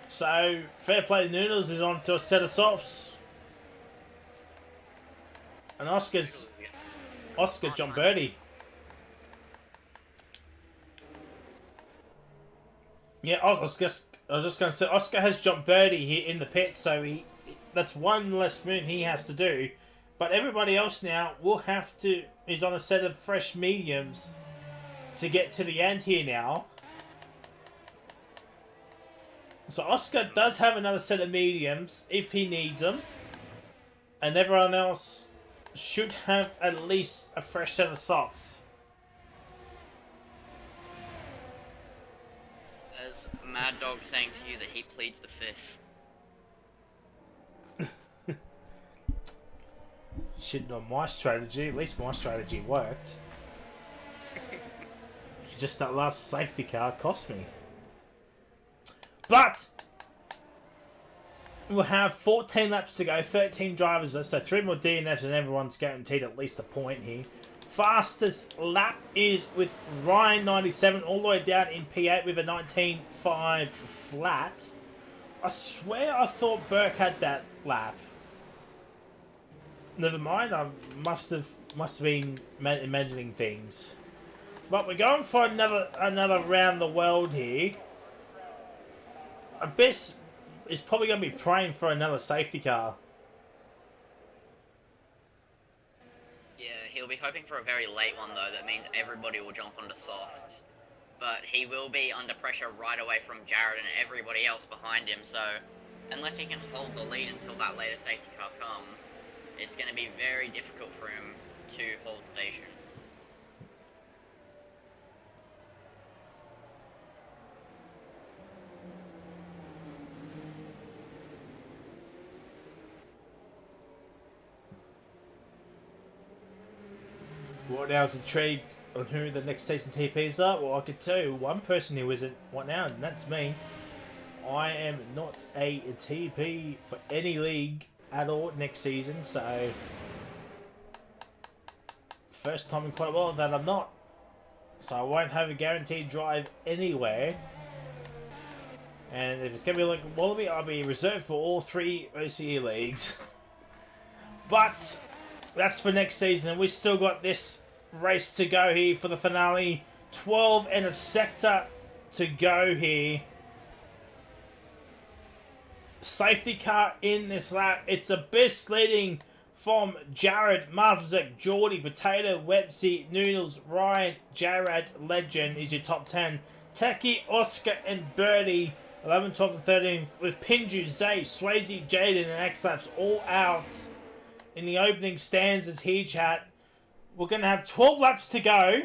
So, Fair Play Noodles is on to a set of softs. And Oscar John Birdie. Yeah, I was just going to say, Oscar has jumped Birdie here in the pit, so that's one less move he has to do. But everybody else now is on a set of fresh mediums to get to the end here now. So Oscar does have another set of mediums if he needs them. And everyone else should have at least a fresh set of softs. As Mad Dog saying to you that he pleads the fifth. Shitting on my strategy. At least my strategy worked. Just that last safety car cost me. But we'll have 14 laps to go, 13 drivers, so 3 more DNFs and everyone's guaranteed at least a point here. Fastest lap is with Ryan 97 all the way down in P8 with a 19.5 flat. I swear I thought Burke had that lap. Never mind, I must have been imagining things. But we're going for another round the world here. Abyss is probably going to be praying for another safety car. Yeah, he'll be hoping for a very late one though. That means everybody will jump onto softs. But he will be under pressure right away from Jared and everybody else behind him. So unless he can hold the lead until that later safety car comes, it's going to be very difficult for him to hold station. What now is intrigued on who the next season TPs are? Well, I could tell you one person who isn't right now, and that's me. I am not a TP for any league at all next season, so first time in quite a while that I'm not. So I won't have a guaranteed drive anywhere. And if it's going to be like Wallaby, I'll be reserved for all 3 OCE leagues. But that's for next season, and we've still got this race to go here for the finale. 12 and a sector to go here. Safety car in this lap. It's Abyss leading from Jared, Marsberg, Geordie, Potato, Websy, Noodles, Ryan, Jared, Legend is your top 10. Techie, Oscar, and Birdie, 11, 12, and 13, with Pinju, Zay, Swayze, Jaden, and X-Laps all out in the opening stanzas here, chat. We're going to have 12 laps to go.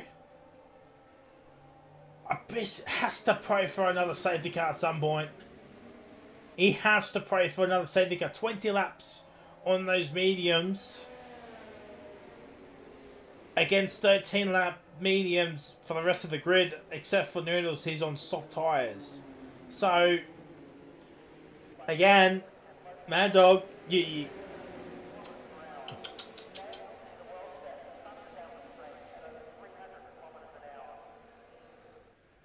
Abyss has to pray for another safety car at some point. He has to pray for another safety car. 20 laps on those mediums against 13 lap mediums for the rest of the grid, except for Noodles, he's on soft tyres. So, again, Mad Dog, you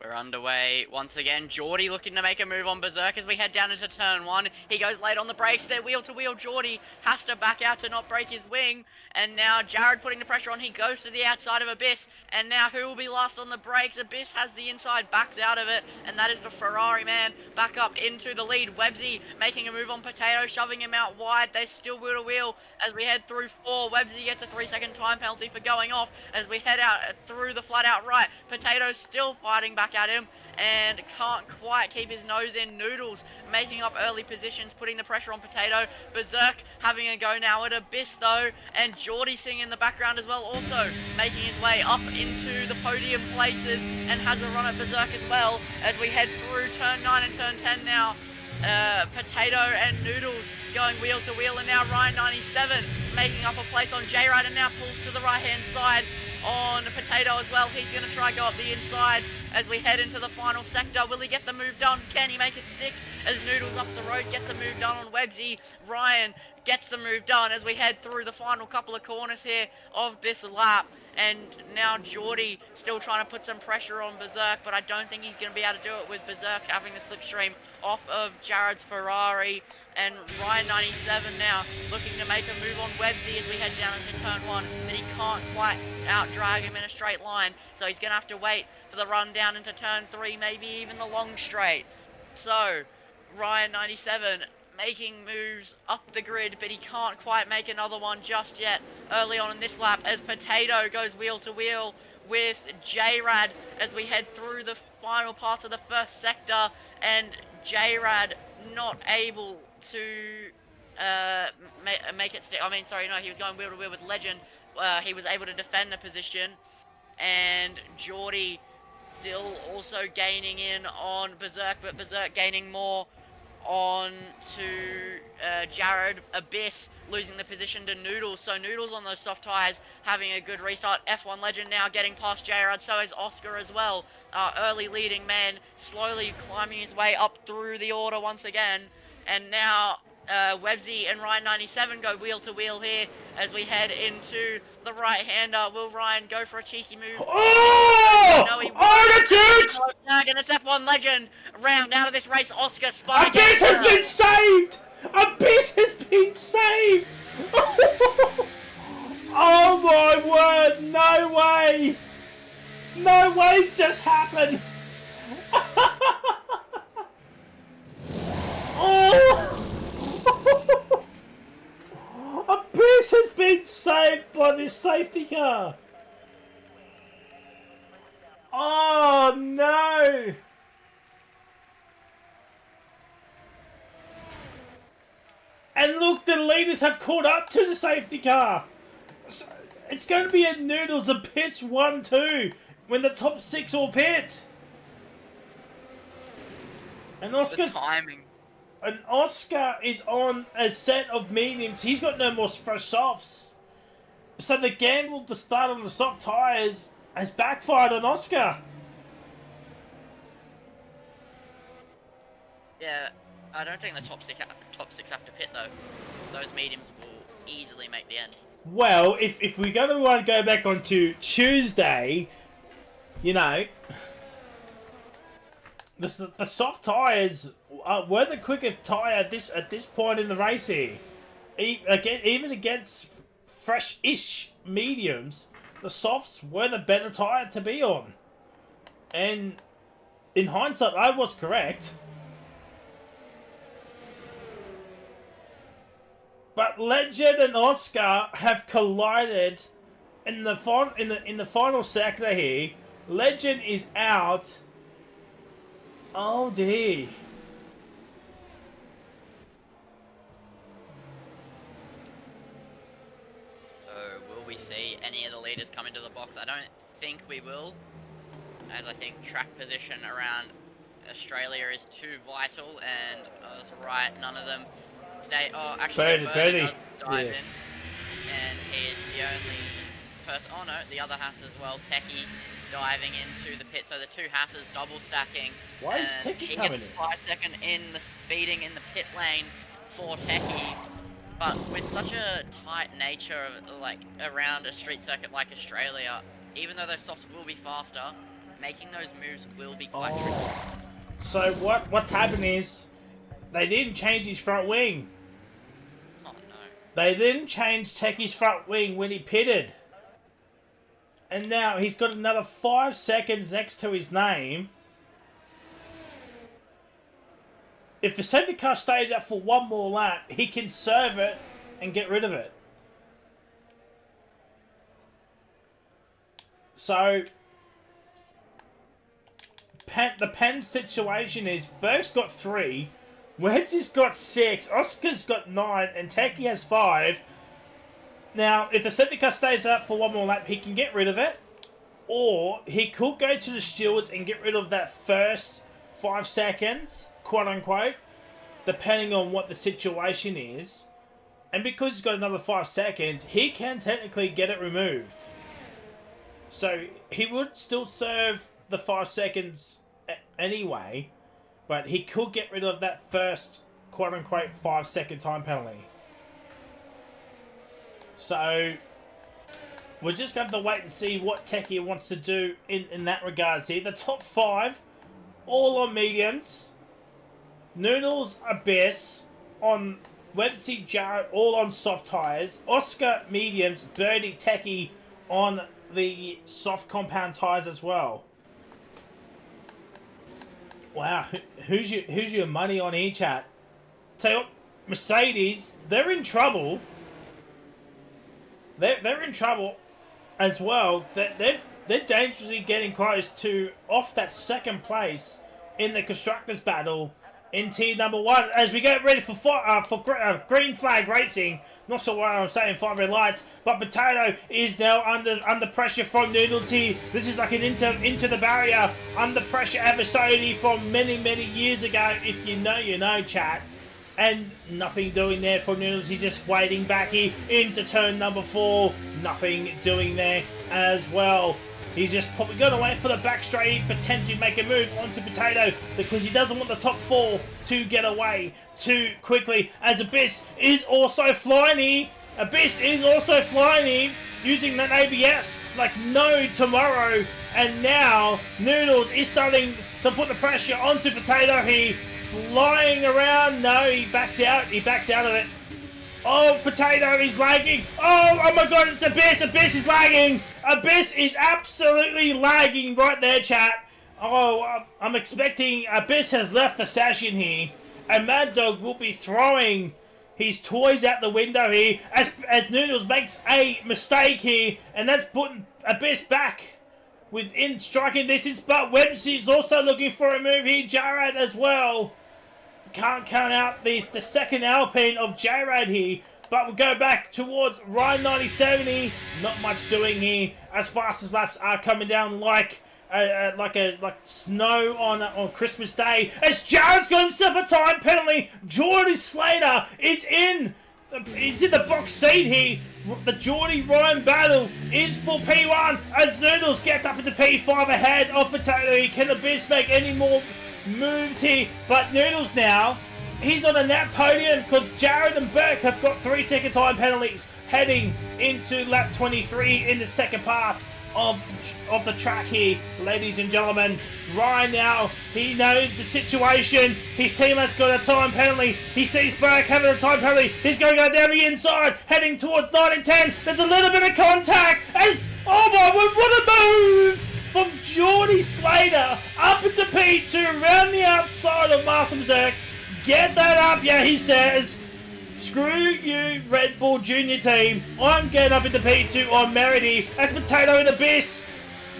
We're underway once again. Geordie looking to make a move on Berserk as we head down into turn 1. He goes late on the brakes there, wheel to wheel. Geordie has to back out to not break his wing. And now Jared putting the pressure on. He goes to the outside of Abyss. And now who will be last on the brakes? Abyss has the inside, backs out of it. And that is the Ferrari man back up into the lead. Websy making a move on Potato, shoving him out wide. They still wheel to wheel as we head through 4. Websy gets a 3-second time penalty for going off as we head out through the flat out right. Potato still fighting back at him and can't quite keep his nose in. Noodles making up early positions, putting the pressure on Potato. Berserk having a go now at Abyss though, and Geordie singing in the background as well, also making his way up into the podium places and has a run at Berserk as well as we head through turn 9 and turn 10 now. Potato and Noodles going wheel to wheel, and now Ryan 97 making up a place on J-Ride and now pulls to the right hand side on Potato as well. He's going to try go up the inside as we head into the final sector. Will he get the move done? Can he make it stick as Noodles up the road gets the move done on Websy? Ryan gets the move done as we head through the final couple of corners here of this lap. And now Geordie still trying to put some pressure on Berserk, but I don't think he's going to be able to do it with Berserk having the slipstream off of Jared's Ferrari. And Ryan 97 now looking to make a move on Websy as we head down into turn 1, but he can't quite out-drag him in a straight line, so he's going to have to wait for the run down into turn 3, maybe even the long straight. So, Ryan 97 making moves up the grid, but he can't quite make another one just yet early on in this lap as Potato goes wheel to wheel with J-Rad as we head through the final parts of the first sector, and J-Rad not able to make it stick. I mean, sorry, no, he was going wheel to wheel with Legend. He was able to defend the position, and Geordie still also gaining in on Berserk, but Berserk gaining more on to Jared. Abyss losing the position to Noodles, so Noodles on those soft tyres having a good restart. F1 Legend now getting past Jared, so is Oscar as well. Early leading man, slowly climbing his way up through the order once again, and now Websy and Ryan 97 go wheel to wheel here as we head into the right-hander. Will Ryan go for a cheeky move? Oh! No, he won't. Oh, And it's F1 Legend round out of this race. Oscar spun Abyss has been saved! Abyss has been saved! Oh my word, no way! No way it's just happened! Oh! Abyss has been saved by this safety car! Oh no! And look, the leaders have caught up to the safety car! It's going to be a Noodles Abyss 1-2 when the top 6 all pit! And Oscar's... The timing. And Oscar is on a set of mediums. He's got no more fresh softs. So the gamble to start on the soft tyres has backfired on Oscar. Yeah, I don't think the top six have to pit though. Those mediums will easily make the end. Well, if we're going to want to go back onto Tuesday, you know, the soft tyres were the quicker tyre at this point in the race here. Even against fresh-ish mediums, the softs were the better tyre to be on. And in hindsight, I was correct. But Legend and Oscar have collided in the final sector here. Legend is out. Oh dear. Will we see any of the leaders come into the box? I don't think we will, as I think track position around Australia is too vital, and I was right, none of them stay. Oh, actually, Bernie does dive in, and he is the only person. Oh no, the other Haas as well. Techie diving into the pit, so the two Hasses double stacking. Why is Techie coming in? He gets 5 second in the speeding in the pit lane for Techie. But with such a tight nature of, like, around a street circuit like Australia, even though those softs will be faster, making those moves will be quite tricky. So what's happened is they didn't change his front wing. Oh no. They didn't change Techie's front wing when he pitted. And now he's got another 5 seconds next to his name. If the safety car stays out for one more lap, he can serve it and get rid of it. So, the pen situation is Burke's got 3, Webbsy's got 6, Oscar's got 9, and Techie has 5. Now, if the safety car stays out for one more lap, he can get rid of it. Or he could go to the stewards and get rid of that first 5 seconds, quote unquote, depending on what the situation is. And because he's got another 5 seconds, he can technically get it removed. So he would still serve the 5 seconds anyway, but he could get rid of that first quote unquote 5 second time penalty. So we're just going to have to wait and see what Techie wants to do in that regards here. The top 5, all on mediums. Noodles, Abyss on Websy, Jarrett, all on soft tyres. Oscar, mediums. Birdie, Techie on the soft compound tyres as well. Wow, who's your money on here, chat? Tell you what, Mercedes, they're in trouble. They're in trouble as well. They're dangerously getting close to off that second place in the constructors battle in tier number 1 as we get ready for green flag racing. Not sure why I'm saying 5 red lights, but Potato is now under pressure from Noodles here. This is like an into the barrier under pressure episode from many years ago. If you know, you know, chat. And nothing doing there for Noodles. He's just waiting back here into turn number 4. Nothing doing there as well. He's just probably going to wait for the back straight, potentially make a move onto Potato because he doesn't want the top 4 to get away too quickly. As Abyss is also flying here. Abyss is also flying here using that ABS like no tomorrow. And now Noodles is starting to put the pressure onto Potato here. Flying around. No, he backs out. He backs out of it. Oh, Potato is lagging. Oh my god, it's Abyss. Abyss is lagging. Abyss is absolutely lagging right there, chat. Oh, I'm expecting Abyss has left the session here. And Mad Dog will be throwing his toys out the window here as Noodles makes a mistake here. And that's putting Abyss back within striking distance. But Websy is also looking for a move here. Jared as well. Can't count out the second Alpine of J-Rad here, but we'll go back towards Ryan 9070. Not much doing here as fast as laps are coming down like snow on Christmas Day. As Jared's got himself a time penalty. Geordie Slater is in the box seat here. The Geordie Ryan battle is for P1 as Noodles gets up into P5 ahead of Potato. Can Abyss make any more moves here? But Noodles now, he's on a nap podium because Jared and Burke have got 3-second time penalties heading into lap 23 in the second part of the track here, ladies and gentlemen. Ryan now, he knows the situation. His teammate's got a time penalty. He sees Burke having a time penalty. He's going to go down the inside, heading towards 9 and 10. There's a little bit of contact as, oh my word, what a move from Geordie Slater up into P2, around the outside of Master Berserk. Get that up, yeah, he says. Screw you, Red Bull Junior team. I'm getting up into P2 on Merity. As Potato and Abyss.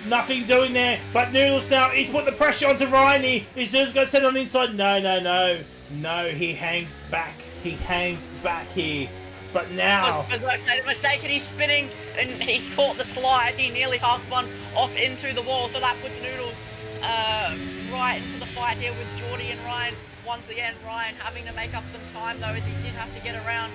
Nothing doing there. But Noodles now, he's putting the pressure onto Ryan. Is Noodles going to set on the inside? No. No, he hangs back. He hangs back here. But now... Berserk made a mistake and he's spinning and he caught the slide. He nearly half spun off into the wall. So that puts Noodles right into the fight here with Geordie and Ryan. Once again, Ryan having to make up some time though, as he did have to get around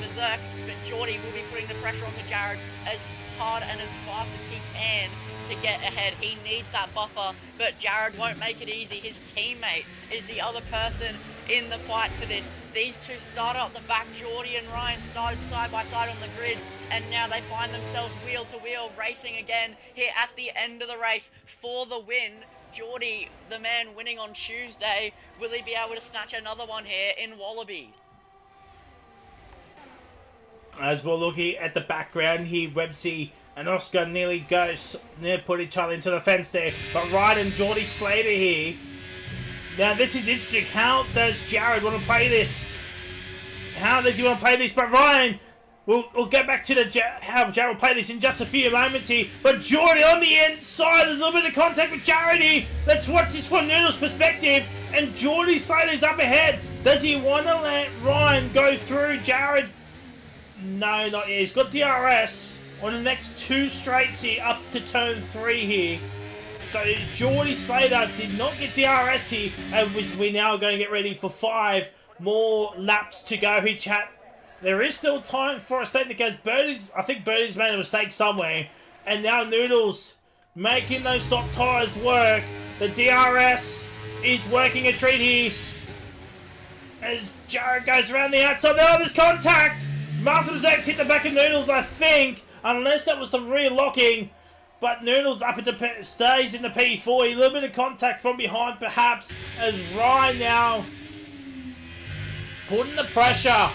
Berserk. But Geordie will be putting the pressure onto Jared as hard and as fast as he can to get ahead. He needs that buffer, but Jared won't make it easy. His teammate is the other person in the fight for this. These two started up the back. Geordie and Ryan started side by side on the grid, and now they find themselves wheel to wheel racing again here at the end of the race for the win. Geordie, the man winning on Tuesday, will he be able to snatch another one here in Wallaby? As we're looking at the background here, Websy and Oscar nearly put each other into the fence there. But Ryan and Geordie Slater here. Now this is interesting. How does Jared want to play this? How does he want to play this? But Ryan, we'll get back to how Jared will play this in just a few moments here. But Geordie on the inside, there's a little bit of contact with Jared here. Let's watch this from Noodle's perspective. And Geordie Slater's up ahead. Does he want to let Ryan go through Jared? No, not yet. He's got DRS on the next 2 straights here up to turn 3 here. So Geordie Slater did not get DRS here, and we're now going to get ready for 5 more laps to go here, chat. There is still time for a state because I think Birdie's made a mistake somewhere. And now Noodles making those soft tyres work. The DRS is working a treat here. As Jared goes around the outside. Now there's contact. Master Berserk's hit the back of Noodles, I think. Unless that was some rear locking. But Noodles up into stays in the P4. A little bit of contact from behind perhaps. As Ryan now putting the pressure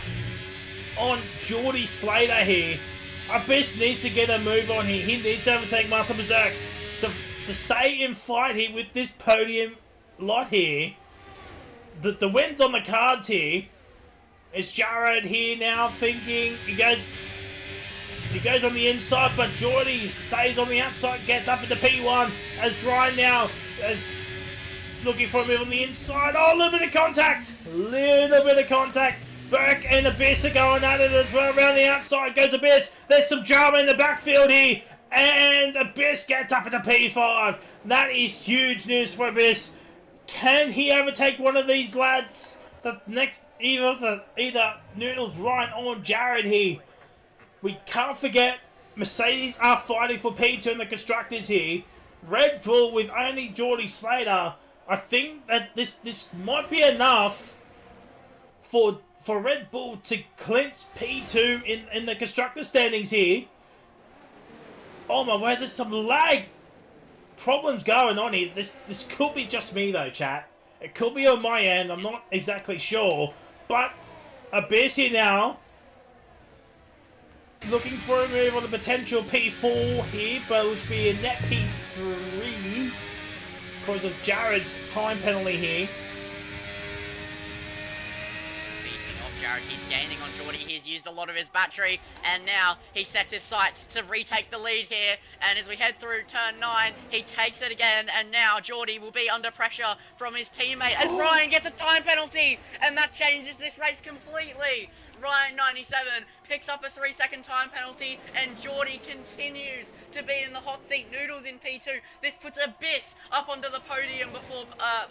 on Geordie Slater here. Abyss needs to get a move on here. He needs to overtake Master Berserk to stay in fight here with this podium lot here. The win's on the cards here. Is Jared here now thinking he goes on the inside, but Geordie stays on the outside, gets up into P1 as Ryan now as looking for a move on the inside. Oh, a little bit of contact. Little bit of contact. Burke and Abyss are going at it as well. Around the outside goes Abyss. There's some drama in the backfield here. And Abyss gets up at the P5. That is huge news for Abyss. Can he overtake one of these lads? The next, either Noodles, Ryan, or Jared here. We can't forget, Mercedes are fighting for P2 in the constructors here. Red Bull with only Geordie Slater. I think that this might be enough for Red Bull to clinch P2 in the constructor standings here. Oh my word, there's some lag problems going on here. This could be just me though, chat. It could be on my end, I'm not exactly sure. But Abyss here now. Looking for a move on the potential P4 here, but it would be a net P3 because of Jared's time penalty here. Speaking of Jared, he's gaining on Geordie. He's used a lot of his battery, and now he sets his sights to retake the lead here. And as we head through turn 9, he takes it again, and now Geordie will be under pressure from his teammate as Ryan gets a time penalty, and that changes this race completely. Ryan 97 picks up a 3-second time penalty, and Geordie continues to be in the hot seat. Noodles in P2. This puts Abyss up onto the podium before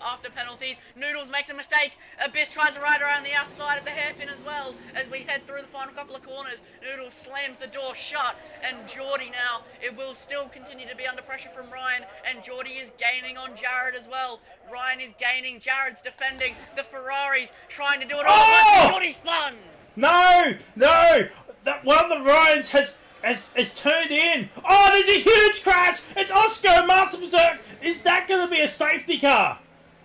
after penalties. Noodles makes a mistake. Abyss tries to ride around the outside of the hairpin as well as we head through the final couple of corners. Noodles slams the door shut, and Geordie now, it will still continue to be under pressure from Ryan, and Geordie is gaining on Jared as well. Ryan is gaining, Jared's defending. The Ferraris trying to do it all at once. Geordie spun! No! That one of the Ryans has turned in. Oh, there's a huge crash! It's Oscar Master Berserk! Is that going to be a safety car?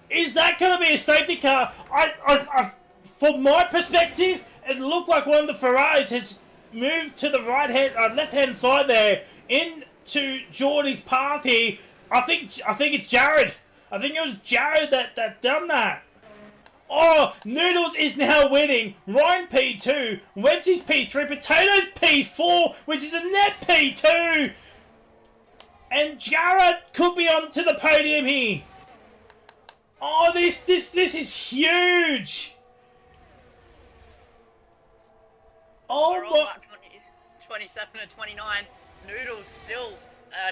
Is that going to be a safety car? I from my perspective, it looked like one of the Ferraris has moved to the left-hand side there into Geordie's path here. I think it's Jared. I think it was Jared that done that. Oh, Noodles is now winning. Ryan P2, Websy's P3, Potatoes P4, which is a net P2. And Jared could be onto the podium here. Oh, this is huge. Oh, we're on lap 27 and 29. Noodles still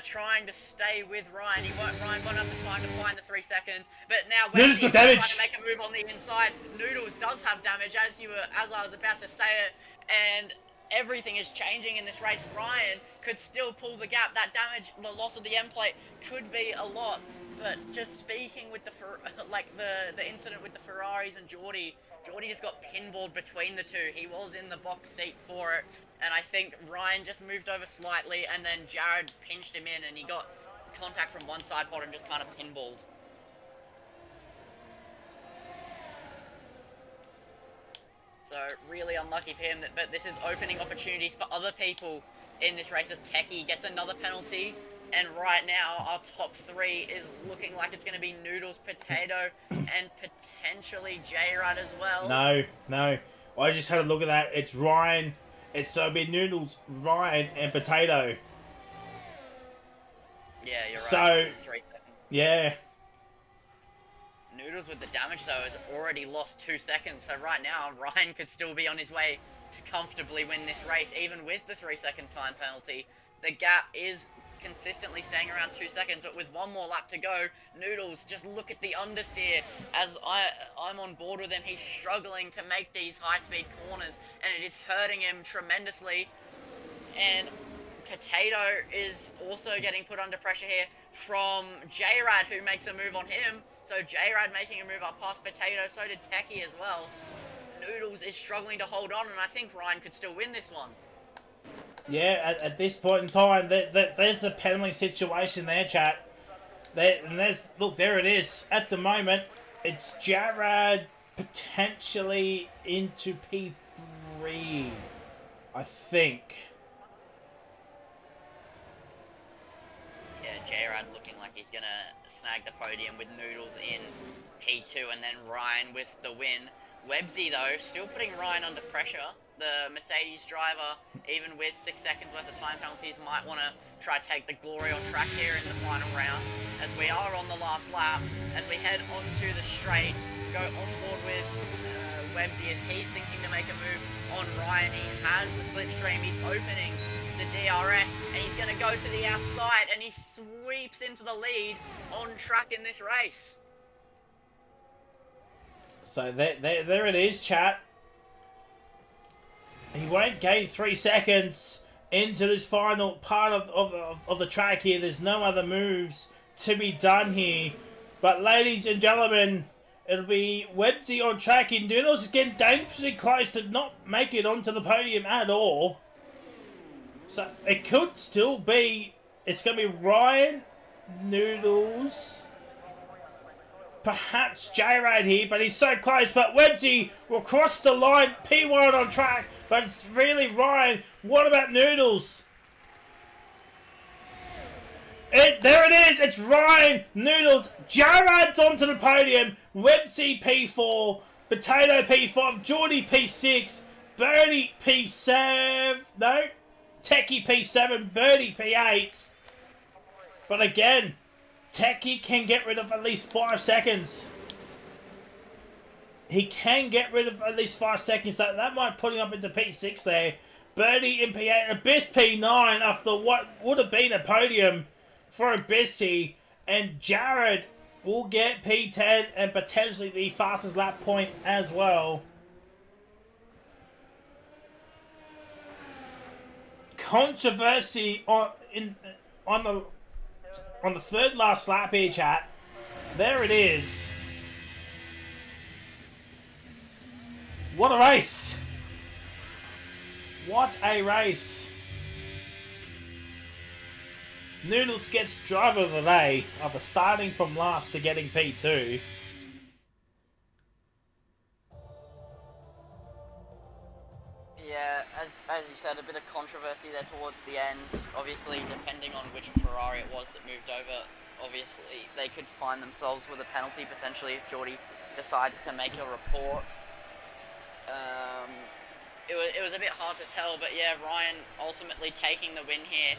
trying to stay with Ryan. Ryan won't have the time to find the 3 seconds, but now Noodles got damage. Trying to make a move on the inside. Noodles does have damage, as I was about to say it, and everything is changing in this race. Ryan could still pull the gap. That damage, the loss of the end plate, could be a lot. But just speaking with the incident with the Ferraris and Geordie just got pinballed between the two. He was in the box seat for it. And I think Ryan just moved over slightly, and then Jared pinched him in, and he got contact from one side pod and just kind of pinballed. So really unlucky for him, but this is opening opportunities for other people in this race as Techie gets another penalty. And right now, our top 3 is looking like it's going to be Noodles, Potato, and potentially J-Rad as well. No. I just had a look at that. It's Ryan. So it'll be Noodles, Ryan, and Potato. Yeah, you're right. So, 3 seconds. Yeah. Noodles with the damage, though, has already lost 2 seconds. So right now, Ryan could still be on his way to comfortably win this race, even with the 3-second time penalty. The gap is consistently staying around 2 seconds, but with one more lap to go, Noodles, just look at the understeer. As I'm on board with him, he's struggling to make these high-speed corners, and it is hurting him tremendously. And Potato is also getting put under pressure here from J-Rad, who makes a move on him. So J-Rad making a move up past Potato, so did Techie as well. Noodles is struggling to hold on, and I think Ryan could still win this one. Yeah, at this point in time, there's the penalty situation there, chat. Look, there it is. At the moment, it's Jared potentially into P3, I think. Yeah, J-Rad looking like he's going to snag the podium with Noodles in P2, and then Ryan with the win. Websy, though, still putting Ryan under pressure. The Mercedes driver, even with 6 seconds worth of time penalties, might want to try to take the glory on track here in the final round, as we are on the last lap, as we head onto the straight, go on board with Websy as he's thinking to make a move on Ryan. He has the slipstream, he's opening the DRS, and he's going to go to the outside, and he sweeps into the lead on track in this race. So there it is, chat. He won't gain 3 seconds into this final part of the track here. There's no other moves to be done here. But ladies and gentlemen, it'll be Websy on track. And Noodles is getting dangerously close to not make it onto the podium at all. So it could still be, it's going to be Ryan, Noodles, perhaps J-Rad here, but he's so close. But Websy will cross the line, P1 on track, but it's really Ryan. What about Noodles? There it is, it's Ryan, Noodles, J-Rad's onto the podium, Websy P4, Potato P5, Geordie P6, Birdie P7, no, Techie P7, Birdie P8. But again, Techie can get rid of at least 5 seconds. He can get rid of at least 5 seconds. That might put him up into P6 there. Birdie in P8, Abyss P9 after what would have been a podium for Abyssy. And Jared will get P10 and potentially the fastest lap point as well. Controversy on the third last lap here, chat. There it is. What a race! What a race! Noodles gets driver of the day after starting from last to getting P2. Yeah, as you said, a bit of controversy there towards the end. Obviously, depending on which Ferrari it was that moved over, obviously they could find themselves with a penalty potentially if Geordie decides to make a report. It was a bit hard to tell, but yeah, Ryan ultimately taking the win here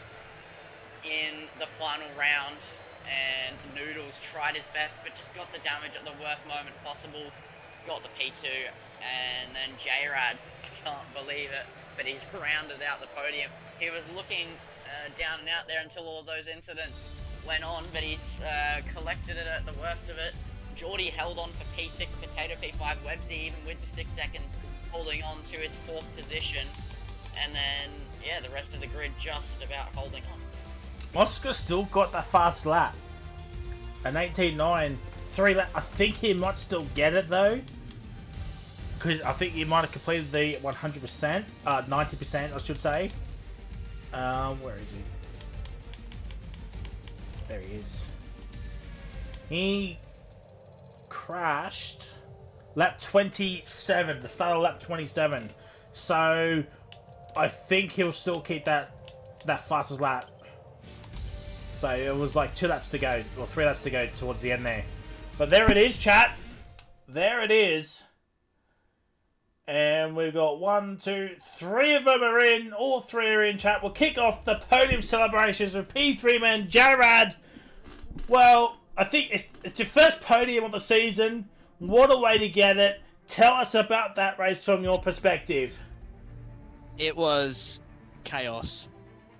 in the final round, and Noodles tried his best but just got the damage at the worst moment possible, got the P2, and then J-Rad, can't believe it, but he's rounded out the podium. He was looking down and out there until all those incidents went on, but he's collected it at the worst of it. Geordie held on for P6, Potato P5, Websy even with the 6 seconds holding on to his 4th position, and then yeah, the rest of the grid just about holding on. Oscar still got that fast lap. An 18.9, 3 lap. I think he might still get it though, because I think he might have completed the 100%, 90% I should say. Where is he? There he is. He crashed lap 27, the start of lap 27. So I think he'll still keep that fastest lap. So it was like 2 laps to go, or 3 laps to go towards the end there. But there it is, chat. There it is. And we've got 1, 2, 3 of them are in. All 3 are in, chat. We'll kick off the podium celebrations with P3 man Jarrad. Well, I think it's your first podium of the season. What a way to get it. Tell us about that race from your perspective. It was chaos.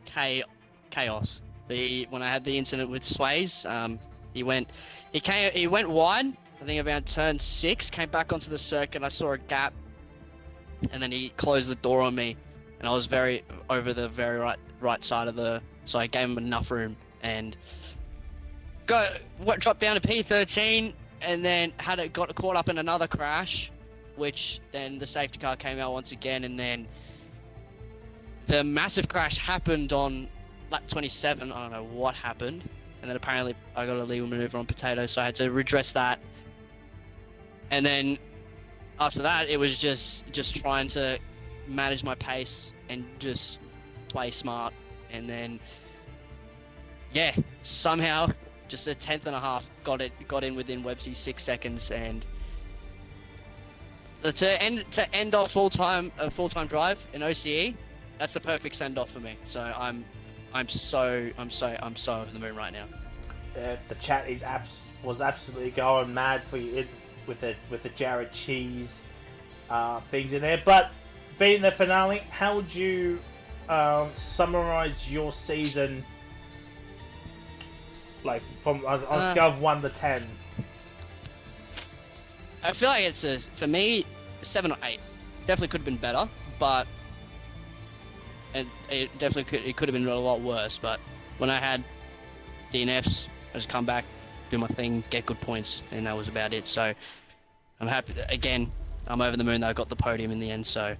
Chaos. When I had the incident with Sways, he went wide, I think around turn 6, came back onto the circuit, I saw a gap, and then he closed the door on me, and I was over the very right side of so I gave him enough room, and dropped down to P13, and then got caught up in another crash, which then the safety car came out once again, and then the massive crash happened on lap 27. I don't know what happened, and then apparently I got a legal maneuver on Potato, so I had to redress that. And then after that, it was just trying to manage my pace and just play smart. And then yeah, somehow just a 10th and a half got in within Websy's 6 seconds, and to end off a full-time drive in OCE, that's the perfect send off for me. So I'm I'm so over the moon right now. The chat was absolutely going mad for you with the Jared Cheese things in there. But being the finale, how would you summarize your season? Like from on a scale of 1 to 10. I feel like it's for me 7 or 8. Definitely could have been better, but it could have been a lot worse. But when I had DNFs, I just come back, do my thing, get good points, and that was about it. So I'm happy. Again, I'm over the moon that I got the podium in the end. So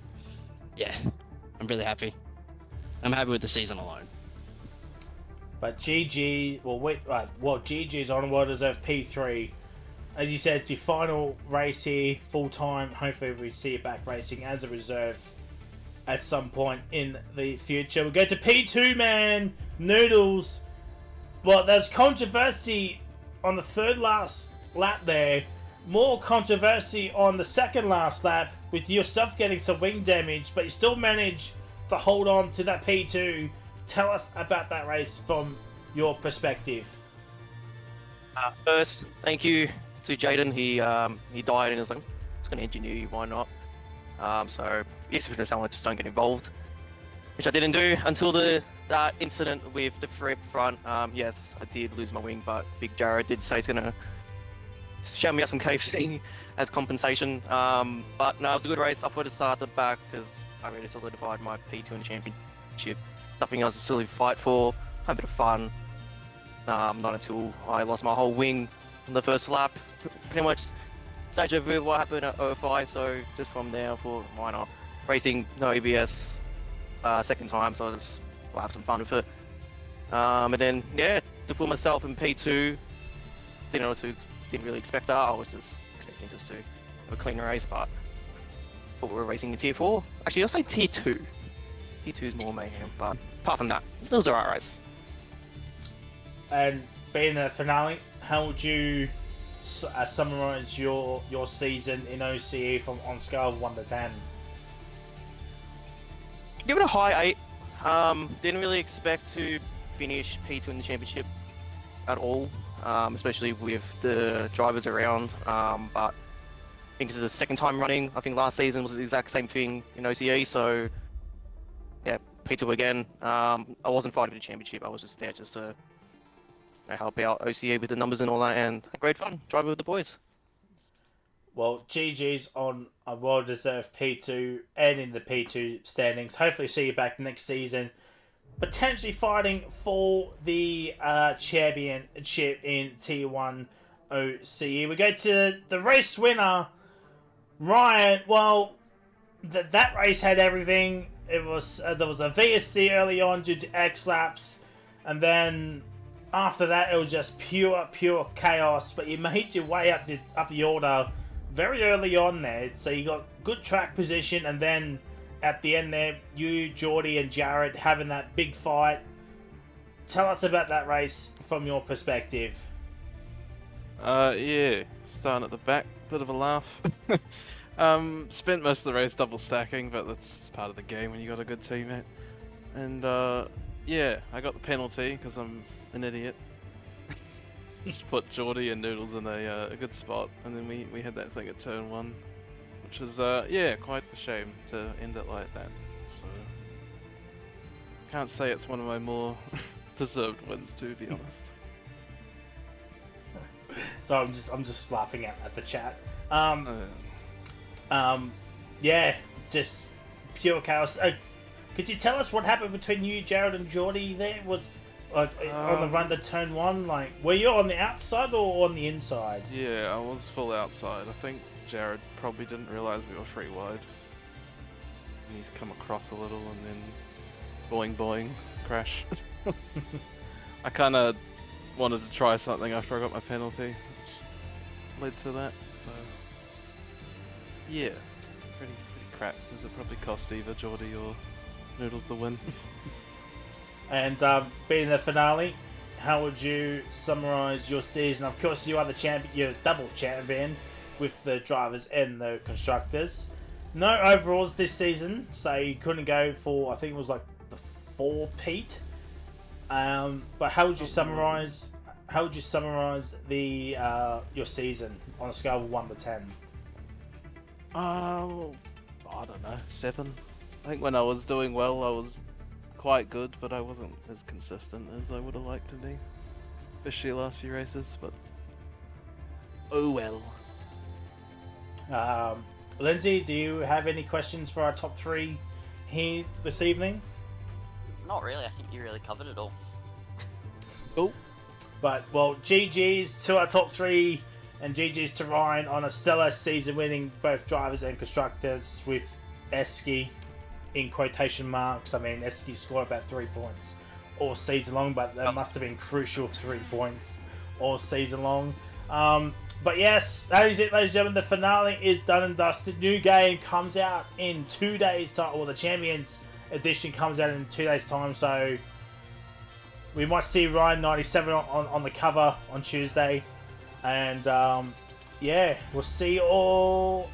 yeah, I'm really happy. I'm happy with the season alone. But GG, GG's on World Reserve P3. As you said, your final race here, full time. Hopefully, we see you back racing as a reserve at some point in the future. We go to P2, man. Noodles. Well, there's controversy on the third last lap there. More controversy on the second last lap with yourself getting some wing damage, but you still manage to hold on to that P2. Tell us about that race from your perspective. First, thank you to Jaden. He died and was like, it's going to engineer you, why not? So, yes, if it sound like just don't get involved, which I didn't do until that incident with the free front. Yes, I did lose my wing, but Big Jared did say he's going to show me up some KFC as compensation. But no, it was a good race. I put a start at the back because I really solidified my P2 in the championship. Nothing else to really fight for. Had a bit of fun. Not until I lost my whole wing on the first lap. Pretty much deja vu what happened at O5. So just from there, I thought, why not? Racing no ABS second time, so I'll have some fun with it. And then yeah, to put myself in P2, didn't really expect that. I was just expecting to have a clean race, but we're racing in Tier 4. Actually, I'll say Tier 2. Tier 2 is more mayhem, but apart from that, it was alright race. And being the finale, how would you summarize your season in OCE on a scale of 1 to 10? Give it a high 8. Didn't really expect to finish P2 in the championship at all, especially with the drivers around. But I think this is the second time running. I think last season was the exact same thing in OCE, so yeah, P2 again. I wasn't fighting for the championship. I was just there just to help out OCE with the numbers and all that, and had great fun driving with the boys. Well, GG's on a well-deserved P2 and in the P2 standings. Hopefully see you back next season. Potentially fighting for the championship in Tier 1 OCE. We go to the race winner, Ryan. Well, that race had everything. It was there was a VSC early on due to X laps, and then after that it was just pure chaos. But you made your way up the order very early on there, so you got good track position, and then at the end there, you, Geordie, and Jared having that big fight. Tell us about that race from your perspective. Yeah, starting at the back, bit of a laugh. Spent most of the race double stacking, but that's part of the game when you got a good teammate. And yeah, I got the penalty because I'm an idiot. Just put Geordie and Noodles in a good spot, and then we had that thing at turn 1, which was yeah, quite a shame to end it like that. So can't say it's one of my more deserved wins, to be honest. So I'm just laughing at the chat. Yeah, just pure chaos. Could you tell us what happened between you, Jared, and Geordie there? Was on the run to turn 1, like, were you on the outside or on the inside? Yeah, I was full outside. I think Jared probably didn't realise we were 3 wide. And he's come across a little and then boing boing, crash. I kind of wanted to try something after I got my penalty, which led to that, so yeah, pretty crap. Does it probably cost either Geordie or Noodles the win? And being the finale, how would you summarise your season? Of course, you are the champion. You're double champion with the drivers and the constructors. No overalls this season, so you couldn't go for. I think it was like the 4-peat. But how would you summarize? How would you summarize the your season on a scale of 1 to 10? I don't know, 7. I think when I was doing well, I was quite good, but I wasn't as consistent as I would have liked to be, especially the last few races. But oh well. Lindsay, do you have any questions for our top 3 here this evening? Not really. I think you really covered it all. Cool. But, well, GG's to our top 3, and GG's to Ryan on a stellar season, winning both drivers and constructors with Esky in quotation marks. I mean, Esky scored about 3 points all season long, but that must have been crucial 3 points all season long. But yes, that is it, ladies and gentlemen. The finale is done and dusted. New game comes out in 2 days' time, or the Champions Edition comes out in 2 days' time, so we might see Ryan 97 on the cover on Tuesday. And yeah, we'll see you all.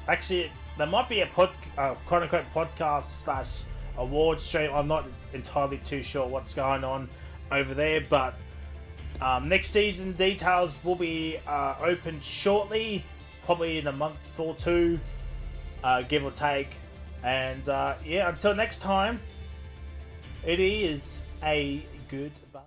Actually, there might be a quote-unquote podcast / award stream. I'm not entirely too sure what's going on over there, but next season details will be opened shortly, probably in a month or 2, give or take. And yeah, until next time, it is a good